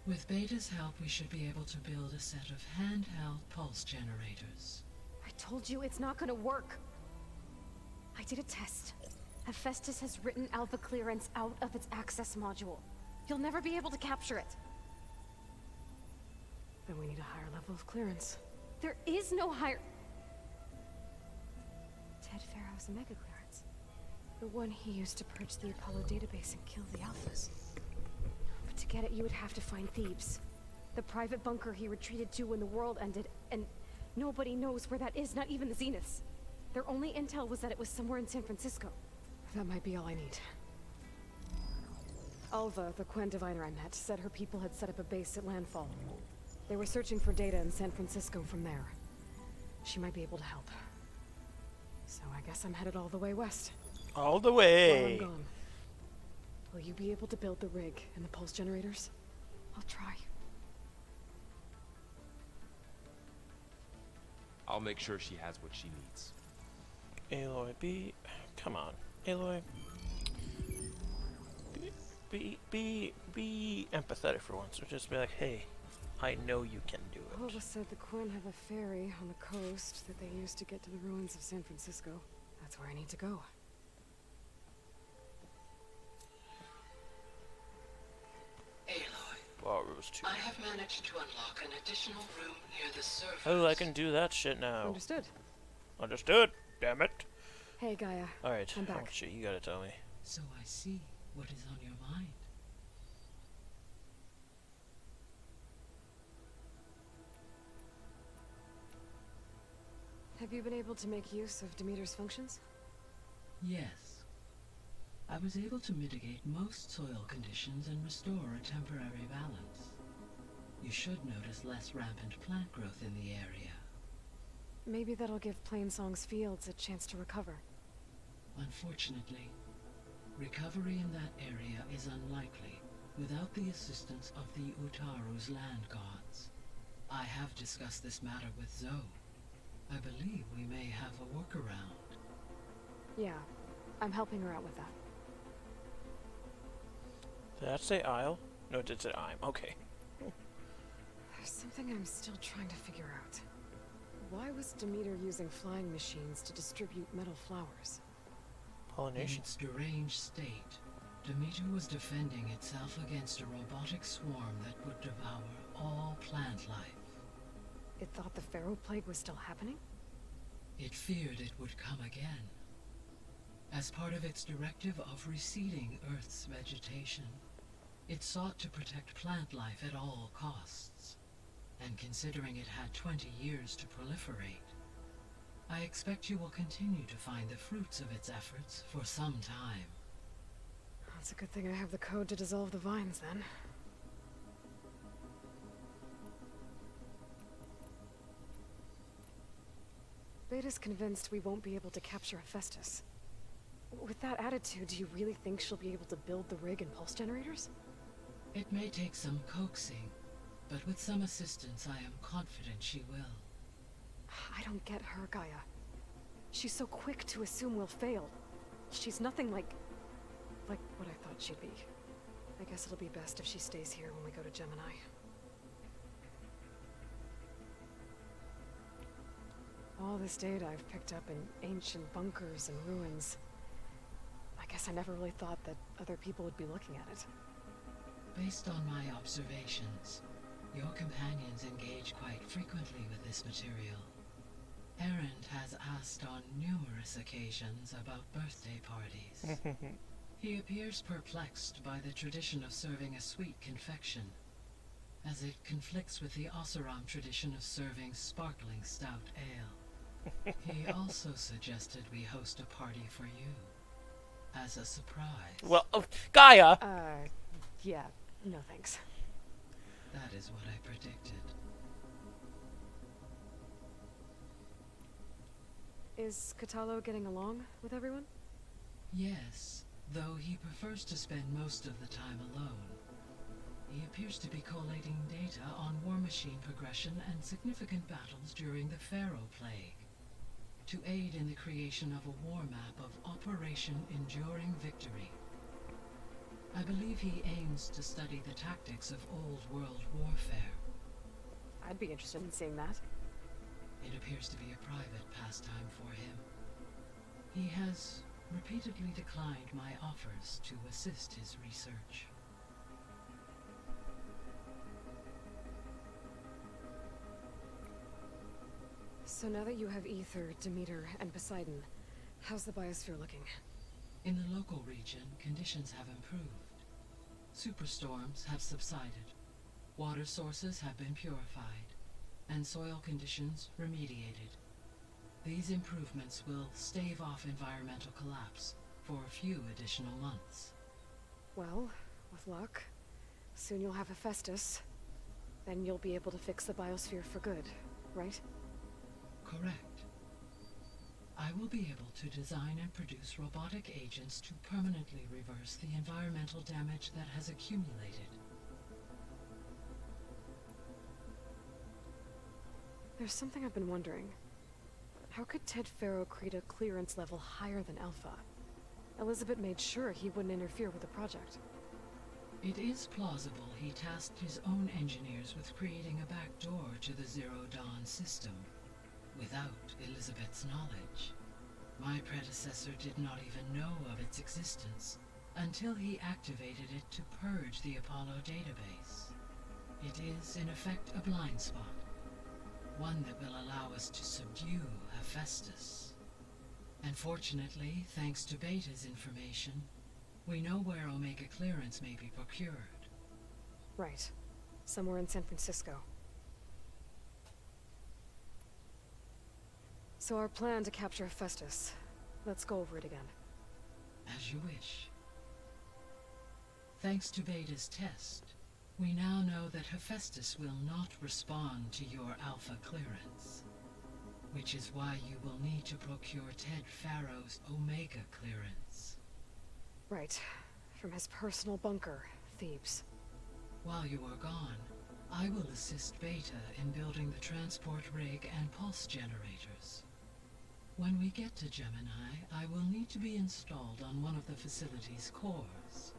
Speaker 14: With Beta's help, we should be able to build a set of handheld pulse generators.
Speaker 2: I told you it's not gonna work. I did a test. Hephaestus has written Alpha clearance out of its access module. You'll never be able to capture it. Then we need a higher level of clearance. There is no higher... Ted Pharaoh's mega clearance. The one he used to purge the Apollo database and kill the Alphas. But to get it, you would have to find Thebes. The private bunker he retreated to when the world ended, and nobody knows where that is, not even the Zeniths. Their only intel was that it was somewhere in San Francisco. That might be all I need. Alva, the Quen diviner I met, said her people had set up a base at Landfall. They were searching for data in San Francisco from there. She might be able to help. So I guess I'm headed all the way west.
Speaker 3: All the
Speaker 2: While
Speaker 3: way.
Speaker 2: I'm gone, will you be able to build the rig and the pulse generators? I'll try.
Speaker 12: I'll make sure she has what she needs.
Speaker 3: Aloy, come on. Aloy. Be empathetic for once, or just be like, hey, I know you can do it.
Speaker 2: Alva said the Quen have a ferry on the coast that they used to get to the ruins of San Francisco. That's where I need to go.
Speaker 14: Aloy,
Speaker 3: Rose 2.
Speaker 14: I have managed to unlock an additional room near the surface.
Speaker 3: Oh, I can do that shit now.
Speaker 2: Understood.
Speaker 3: Understood. Damn it.
Speaker 2: Hey, Gaia.
Speaker 3: Alright.
Speaker 2: I'm back.
Speaker 3: Oh, shit, you gotta tell me.
Speaker 14: So I see what is on your mind.
Speaker 2: Have you been able to make use of Demeter's functions?
Speaker 14: Yes. I was able to mitigate most soil conditions and restore a temporary balance. You should notice less rampant plant growth in the area.
Speaker 2: Maybe that'll give Plainsong's fields a chance to recover.
Speaker 14: Unfortunately, recovery in that area is unlikely without the assistance of the Utaru's land gods. I have discussed this matter with Zoe. I believe we may have a workaround.
Speaker 2: Yeah, I'm helping her out with that.
Speaker 3: Did that say Isle? No, it did say I'm. Okay.
Speaker 2: There's something I'm still trying to figure out. Why was Demeter using flying machines to distribute metal flowers?
Speaker 3: Pollination.
Speaker 14: In its deranged state, Demeter was defending itself against a robotic swarm that would devour all plant life.
Speaker 2: It thought the Pharaoh Plague was still happening?
Speaker 14: It feared it would come again. As part of its directive of receding Earth's vegetation, it sought to protect plant life at all costs. And considering it had 20 years to proliferate, I expect you will continue to find the fruits of its efforts for some time.
Speaker 2: It's a good thing I have the code to dissolve the vines, then. Beta's convinced we won't be able to capture Hephaestus. With that attitude, do you really think she'll be able to build the rig and pulse generators?
Speaker 14: It may take some coaxing, but with some assistance I am confident she will.
Speaker 2: I don't get her, Gaia. She's so quick to assume we'll fail. She's nothing like what I thought she'd be. I guess it'll be best if she stays here when we go to Gemini. All this data I've picked up in ancient bunkers and ruins. I guess I never really thought that other people would be looking at it.
Speaker 14: Based on my observations, your companions engage quite frequently with this material. Erend has asked on numerous occasions about birthday parties. He appears perplexed by the tradition of serving a sweet confection, as it conflicts with the Oseram tradition of serving sparkling stout ale. He also suggested we host a party for you, as a surprise.
Speaker 3: Well, Gaia!
Speaker 2: Yeah, no thanks.
Speaker 14: That is what I predicted.
Speaker 2: Is Katalo getting along with everyone?
Speaker 14: Yes, though he prefers to spend most of the time alone. He appears to be collating data on war machine progression and significant battles during the Pharaoh Plague, to aid in the creation of a war map of Operation Enduring Victory. I believe he aims to study the tactics of old world warfare.
Speaker 2: I'd be interested in seeing that.
Speaker 14: It appears to be a private pastime for him. He has repeatedly declined my offers to assist his research.
Speaker 2: So now that you have Ether, Demeter, and Poseidon, how's the biosphere looking?
Speaker 14: In the local region, conditions have improved. Superstorms have subsided, water sources have been purified, and soil conditions remediated. These improvements will stave off environmental collapse for a few additional months.
Speaker 2: Well, with luck, soon you'll have Hephaestus. Then you'll be able to fix the biosphere for good, right?
Speaker 14: Correct. I will be able to design and produce robotic agents to permanently reverse the environmental damage that has accumulated.
Speaker 2: There's something I've been wondering. How could Ted Faro create a clearance level higher than Alpha? Elizabeth made sure he wouldn't interfere with the project.
Speaker 14: It is plausible he tasked his own engineers with creating a back door to the Zero Dawn system, without Elizabeth's knowledge. My predecessor did not even know of its existence until he activated it to purge the Apollo database. It is, in effect, a blind spot, one that will allow us to subdue Hephaestus. And fortunately, thanks to Beta's information, we know where Omega clearance may be procured.
Speaker 2: Right. Somewhere in San Francisco. So our plan to capture Hephaestus. Let's go over it again.
Speaker 14: As you wish. Thanks to Beta's test, we now know that Hephaestus will not respond to your Alpha clearance. Which is why you will need to procure Ted Faro's Omega clearance.
Speaker 2: Right. From his personal bunker, Thebes.
Speaker 14: While you are gone, I will assist Beta in building the transport rig and pulse generators. When we get to Gemini, I will need to be installed on one of the facility's cores.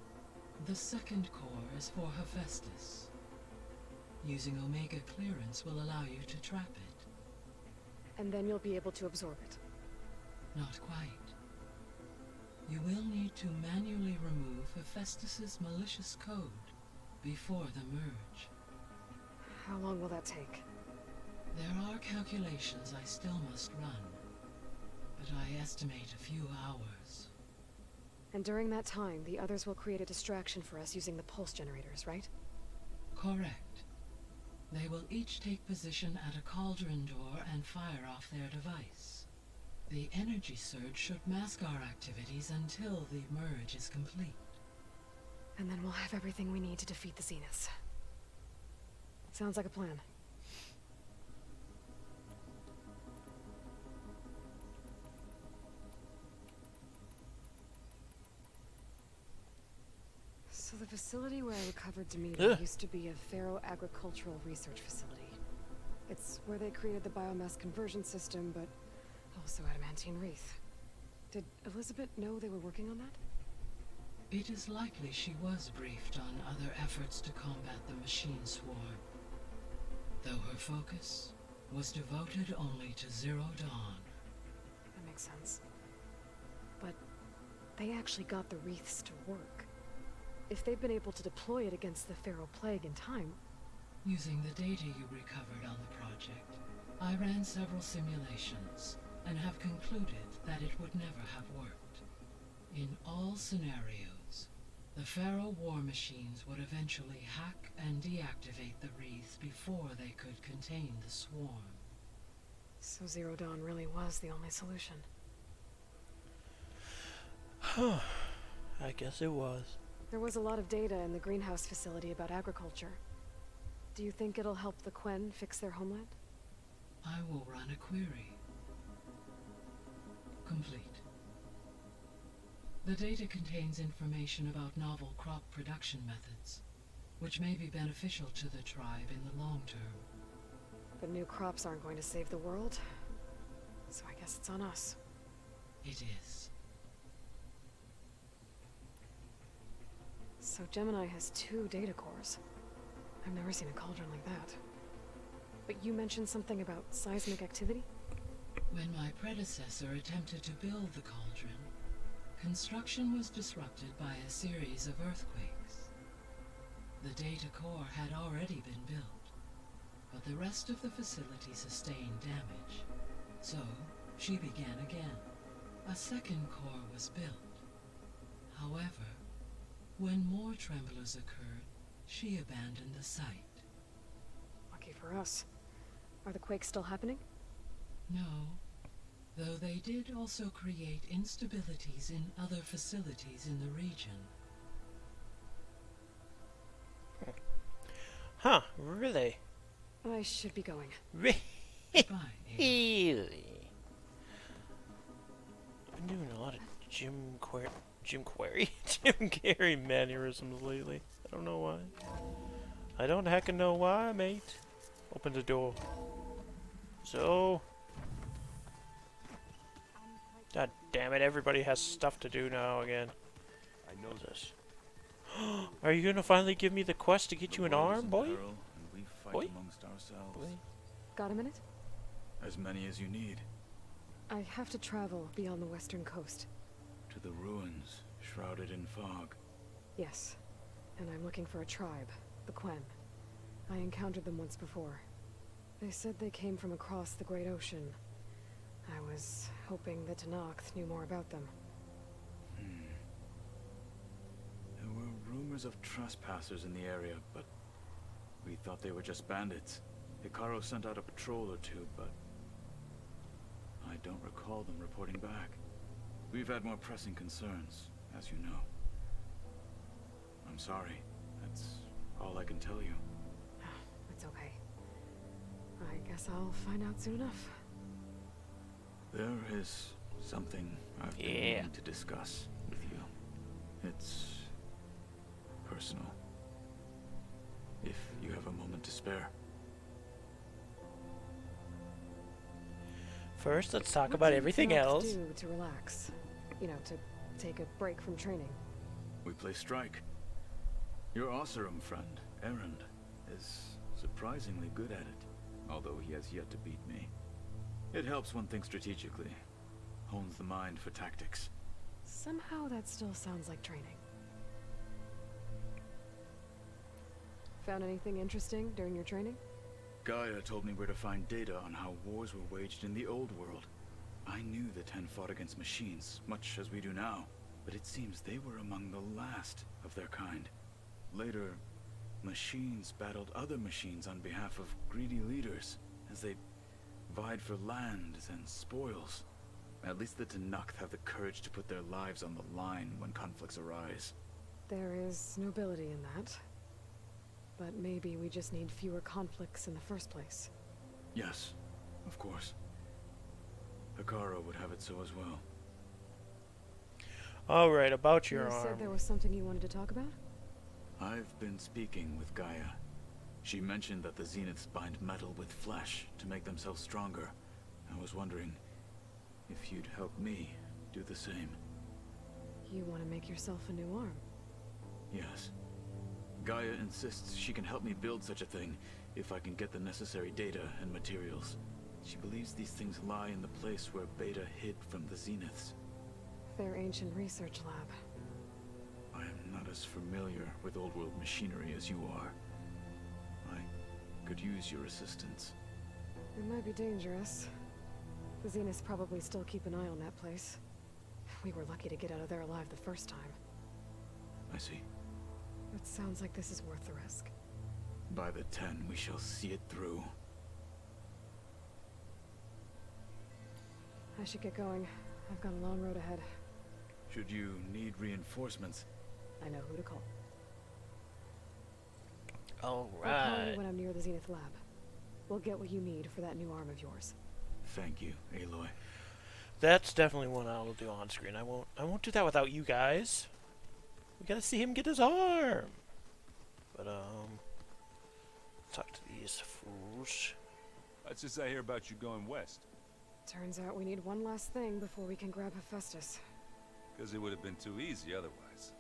Speaker 14: The second core is for Hephaestus. Using Omega clearance will allow you to trap it.
Speaker 2: And then you'll be able to absorb it.
Speaker 14: Not quite. You will need to manually remove Hephaestus's malicious code before the merge.
Speaker 2: How long will that take?
Speaker 14: There are calculations I still must run, but I estimate a few hours.
Speaker 2: And during that time, the others will create a distraction for us using the pulse generators, right?
Speaker 14: Correct. They will each take position at a cauldron door and fire off their device. The energy surge should mask our activities until the merge is complete.
Speaker 2: And then we'll have everything we need to defeat the Zeniths. Sounds like a plan. So the facility where I recovered Demeter used to be a Pharaoh agricultural research facility. It's where they created the biomass conversion system, but also adamantine wreath. Did Elizabeth know they were working on that?
Speaker 14: It is likely she was briefed on other efforts to combat the machine swarm, though her focus was devoted only to Zero Dawn.
Speaker 2: That makes sense. But they actually got the wreaths to work. If they've been able to deploy it against the Pharaoh plague in time...
Speaker 14: Using the data you recovered on the project, I ran several simulations and have concluded that it would never have worked. In all scenarios, the Pharaoh war machines would eventually hack and deactivate the wreaths before they could contain the swarm.
Speaker 2: So Zero Dawn really was the only solution.
Speaker 3: I guess it was.
Speaker 2: There was a lot of data in the greenhouse facility about agriculture. Do you think it'll help the Quen fix their homeland?
Speaker 14: I will run a query. Complete. The data contains information about novel crop production methods, which may be beneficial to the tribe in the long term.
Speaker 2: But new crops aren't going to save the world, so I guess it's on us.
Speaker 14: It is.
Speaker 2: So Gemini has 2 data cores. I've never seen a cauldron like that. But you mentioned something about seismic activity?
Speaker 14: When my predecessor attempted to build the cauldron, construction was disrupted by a series of earthquakes. The data core had already been built, but the rest of the facility sustained damage. So, she began again. A second core was built. However, when more tremblers occurred, she abandoned the site.
Speaker 2: Lucky for us. Are the quakes still happening?
Speaker 14: No. though they did also create instabilities in other facilities in the region.
Speaker 3: Huh, really?
Speaker 2: I should be going.
Speaker 3: Really?
Speaker 14: Goodbye, Aloy.
Speaker 3: I've been doing a lot of Jim Carrey mannerisms lately. I don't know why. I don't heckin' know why, mate. Open the door. So... God damn it, everybody has stuff to do now again.
Speaker 9: I know
Speaker 3: this. Are you gonna finally give me the quest to get you an arm, boy?
Speaker 13: And we fight
Speaker 3: Boy?
Speaker 13: amongst ourselves.
Speaker 3: Boy?
Speaker 2: Got a minute?
Speaker 13: As many as you need.
Speaker 2: I have to travel beyond the western coast.
Speaker 13: To the ruins, shrouded in fog.
Speaker 2: Yes. And I'm looking for a tribe, the Quen. I encountered them once before. They said they came from across the Great Ocean. I was hoping that Tenakth knew more about them.
Speaker 13: There were rumors of trespassers in the area, but we thought they were just bandits. Hikaru sent out a patrol or two, but I don't recall them reporting back. We've had more pressing concerns, as you know. I'm sorry. That's all I can tell you.
Speaker 2: It's okay. I guess I'll find out soon enough.
Speaker 13: There is something I've been meaning to discuss with you. It's personal. If you have a moment to spare.
Speaker 3: First, let's talk about everything else.
Speaker 2: Do to relax. You know, to take a break from training.
Speaker 13: We play strike. Your Oseram friend, Erend, is surprisingly good at it, although he has yet to beat me. It helps one think strategically, hones the mind for tactics.
Speaker 2: Somehow that still sounds like training. Found anything interesting during your training?
Speaker 13: Gaia told me where to find data on how wars were waged in the old world. I knew the Ten fought against machines, much as we do now, but it seems they were among the last of their kind. Later, machines battled other machines on behalf of greedy leaders, as they vied for lands and spoils. At least the Tenakth have the courage to put their lives on the line when conflicts arise.
Speaker 2: There is nobility in that. But maybe we just need fewer conflicts in the first place.
Speaker 13: Yes, of course. Hikaru would have it so as well.
Speaker 3: Alright, about your
Speaker 2: You
Speaker 3: arm.
Speaker 2: said there was something you wanted to talk about?
Speaker 13: I've been speaking with Gaia. She mentioned that the Zeniths bind metal with flesh to make themselves stronger. I was wondering if you'd help me do the same.
Speaker 2: You want to make yourself a new arm?
Speaker 13: Yes. Gaia insists she can help me build such a thing if I can get the necessary data and materials. She believes these things lie in the place where Beta hid from the Zeniths.
Speaker 2: Their ancient research lab.
Speaker 13: I am not as familiar with old world machinery as you are. I could use your assistance.
Speaker 2: It might be dangerous. The Zeniths probably still keep an eye on that place. We were lucky to get out of there alive the first time.
Speaker 13: I see.
Speaker 2: It sounds like this is worth the risk.
Speaker 13: By the 10, we shall see it through.
Speaker 2: I should get going. I've got a long road ahead.
Speaker 13: Should you need reinforcements,
Speaker 2: I know who to call.
Speaker 3: All
Speaker 2: I'll call
Speaker 3: right.
Speaker 2: you when I'm near the Zenith lab. We'll get what you need for that new arm of yours.
Speaker 13: thank you, Aloy.
Speaker 3: That's definitely one I will do on screen. I won't do that without you guys. We gotta see him get his arm. But talk to these fools.
Speaker 11: What's this I hear about you going west?
Speaker 2: Turns out we need one last thing before we can grab Hephaestus.
Speaker 11: Because it would have been too easy otherwise.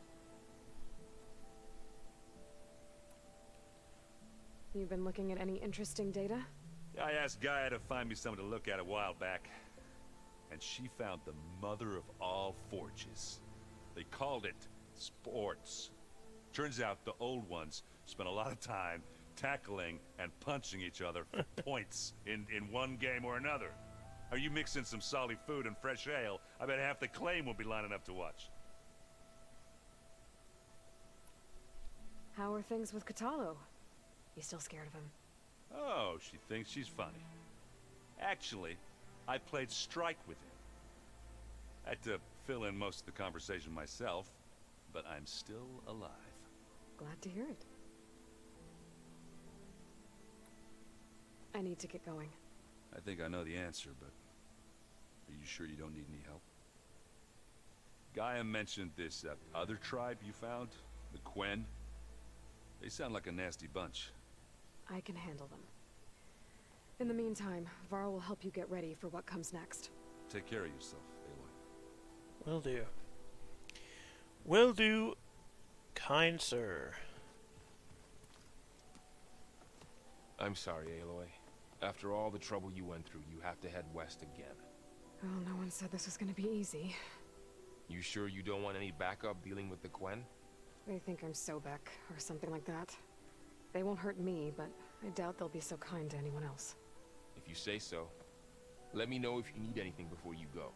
Speaker 2: You've been looking at any interesting data?
Speaker 11: I asked Gaia to find me something to look at a while back. And she found the mother of all forges. They called it sports. Turns out the old ones spent a lot of time tackling and punching each other for points in one game or another. Are you mixing some solid food and fresh ale? I bet half the claim will be lining up to watch.
Speaker 2: How are things with Katalo? You still scared of him?
Speaker 11: Oh, she thinks she's funny. Actually, I played strike with him. I had to fill in most of the conversation myself, but I'm still alive.
Speaker 2: Glad to hear it. I need to get going.
Speaker 11: I think I know the answer, but are you sure you don't need any help? Gaia mentioned this other tribe you found, the Quen. They sound like a nasty bunch.
Speaker 2: I can handle them. In the meantime, Varl will help you get ready for what comes next.
Speaker 11: Take care of yourself, Aloy.
Speaker 3: Will do. Will do, kind sir.
Speaker 12: I'm sorry, Aloy. After all the trouble you went through, you have to head west again.
Speaker 2: Well, no one said this was gonna be easy.
Speaker 12: You sure you don't want any backup dealing with the Quen?
Speaker 2: They think I'm Sobek, or something like that. They won't hurt me, but I doubt they'll be so kind to anyone else.
Speaker 12: If you say so. Let me know if you need anything before you go.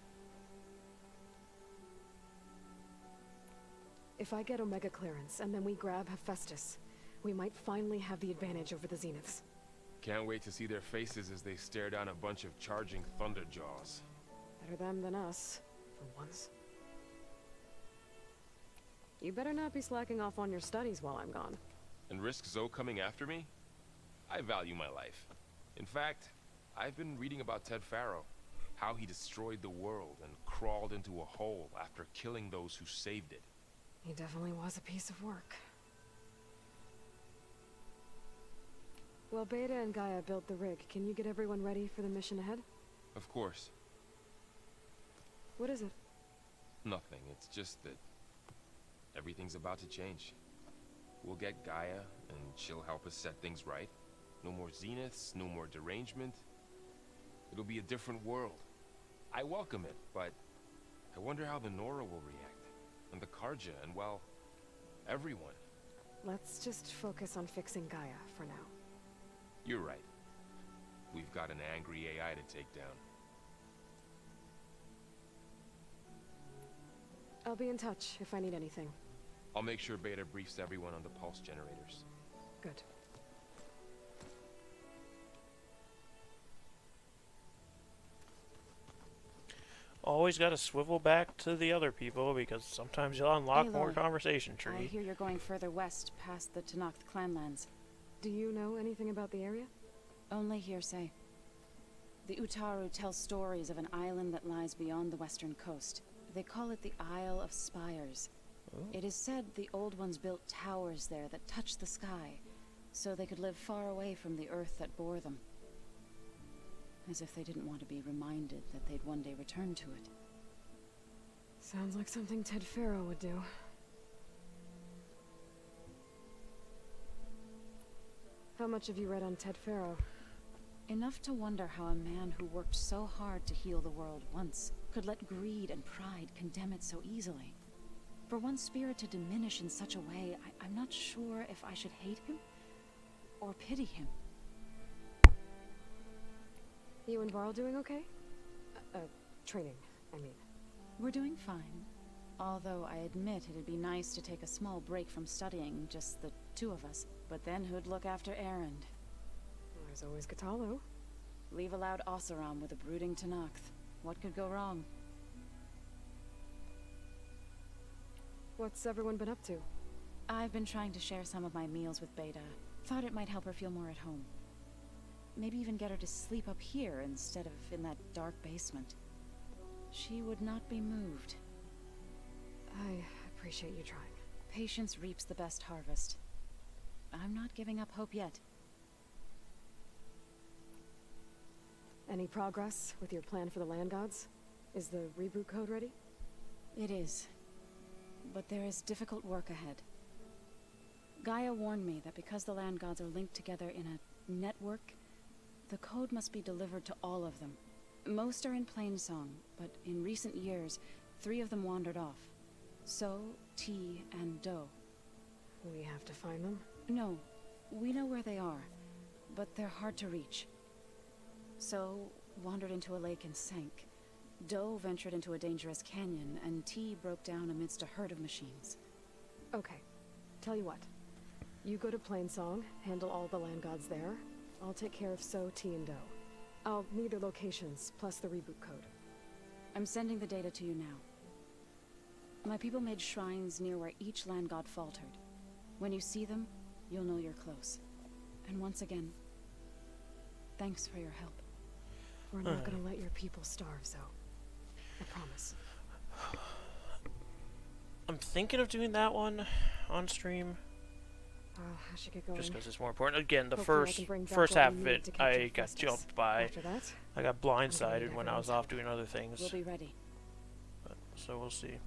Speaker 2: If I get Omega clearance, and then we grab Hephaestus, we might finally have the advantage over the Zeniths.
Speaker 12: Can't wait to see their faces as they stare down a bunch of charging Thunderjaws.
Speaker 2: Better them than us, for once. You better not be slacking off on your studies while I'm gone.
Speaker 12: And risk Zoe coming after me? I value my life. In fact, I've been reading about Ted Faro. How he destroyed the world and crawled into a hole after killing those who saved it.
Speaker 2: He definitely was a piece of work. Well, Beta and Gaia built the rig. Can you get everyone ready for the mission ahead?
Speaker 12: Of course.
Speaker 2: What is it?
Speaker 12: Nothing. It's just that everything's about to change. We'll get Gaia, and she'll help us set things right. No more Zeniths, no more derangement. It'll be a different world. I welcome it, but I wonder how the Nora will react. And the Karja, and well, everyone.
Speaker 2: Let's just focus on fixing Gaia for now.
Speaker 12: You're right. We've got an angry AI to take down.
Speaker 2: I'll be in touch if I need anything.
Speaker 12: I'll make sure Beta briefs everyone on the pulse generators.
Speaker 2: Good.
Speaker 3: Always got to swivel back to the other people because sometimes you'll unlock more
Speaker 10: Aloy,
Speaker 3: conversation
Speaker 10: I
Speaker 3: tree.
Speaker 10: hear you're going further west past the Tenakth clanlands.
Speaker 2: Do you know anything about the area?
Speaker 10: Only hearsay. The Utaru tell stories of an island that lies beyond the western coast. They call it the Isle of Spires.
Speaker 3: Oh.
Speaker 10: It is said the old ones built towers there that touch the sky, so they could live far away from the earth that bore them. As if they didn't want to be reminded that they'd one day return to it.
Speaker 2: Sounds like something Ted Faro would do. How much have you read on Ted Faro?
Speaker 10: Enough to wonder how a man who worked so hard to heal the world once could let greed and pride condemn it so easily. For one spirit to diminish in such a way, I'm not sure if I should hate him or pity him.
Speaker 2: You and Varl doing okay? Training, I mean.
Speaker 10: We're doing fine. Although I admit it'd be nice to take a small break from studying, just the two of us. But then who'd look after Erend?
Speaker 2: There's always Gatalo.
Speaker 10: Leave a loud Oseram with a brooding Tenakth. What could go wrong?
Speaker 2: What's everyone been up to?
Speaker 10: I've been trying to share some of my meals with Beta. Thought it might help her feel more at home. Maybe even get her to sleep up here instead of in that dark basement. She would not be moved.
Speaker 2: I appreciate you trying.
Speaker 10: Patience reaps the best harvest. I'm not giving up hope yet.
Speaker 2: Any progress with your plan for the land gods? Is the reboot code ready?
Speaker 10: It is. But there is difficult work ahead. Gaia warned me that because the land gods are linked together in a network, the code must be delivered to all of them. Most are in Plainsong, but in recent years, 3 of them wandered off. So, T, and Do.
Speaker 2: We have to find them?
Speaker 10: No, we know where they are, but they're hard to reach. So, wandered into a lake and sank. Do ventured into a dangerous canyon, and T broke down amidst a herd of machines.
Speaker 2: Okay. Tell you what. You go to Plainsong, handle all the land gods there. I'll take care of So, T, and Do. I'll need their locations, plus the reboot code.
Speaker 10: I'm sending the data to you now. My people made shrines near where each land god faltered. When you see them, you'll know you're close. And once again, thanks for your help.
Speaker 2: We're not gonna let your people starve, Zoe. I promise.
Speaker 3: I'm thinking of doing that one on stream.
Speaker 2: I should get going.
Speaker 3: Just because it's more important. Again, the
Speaker 2: Hopefully I can bring back
Speaker 3: first
Speaker 2: what
Speaker 3: half
Speaker 2: we
Speaker 3: of
Speaker 2: need
Speaker 3: it,
Speaker 2: to capture
Speaker 3: I got
Speaker 2: Festus.
Speaker 3: jumped by.
Speaker 2: After that,
Speaker 3: I got
Speaker 2: I'm gonna
Speaker 3: blindsided
Speaker 2: need
Speaker 3: when I was
Speaker 2: everyone's
Speaker 3: off doing other things.
Speaker 10: We'll be ready.
Speaker 3: But, so we'll see.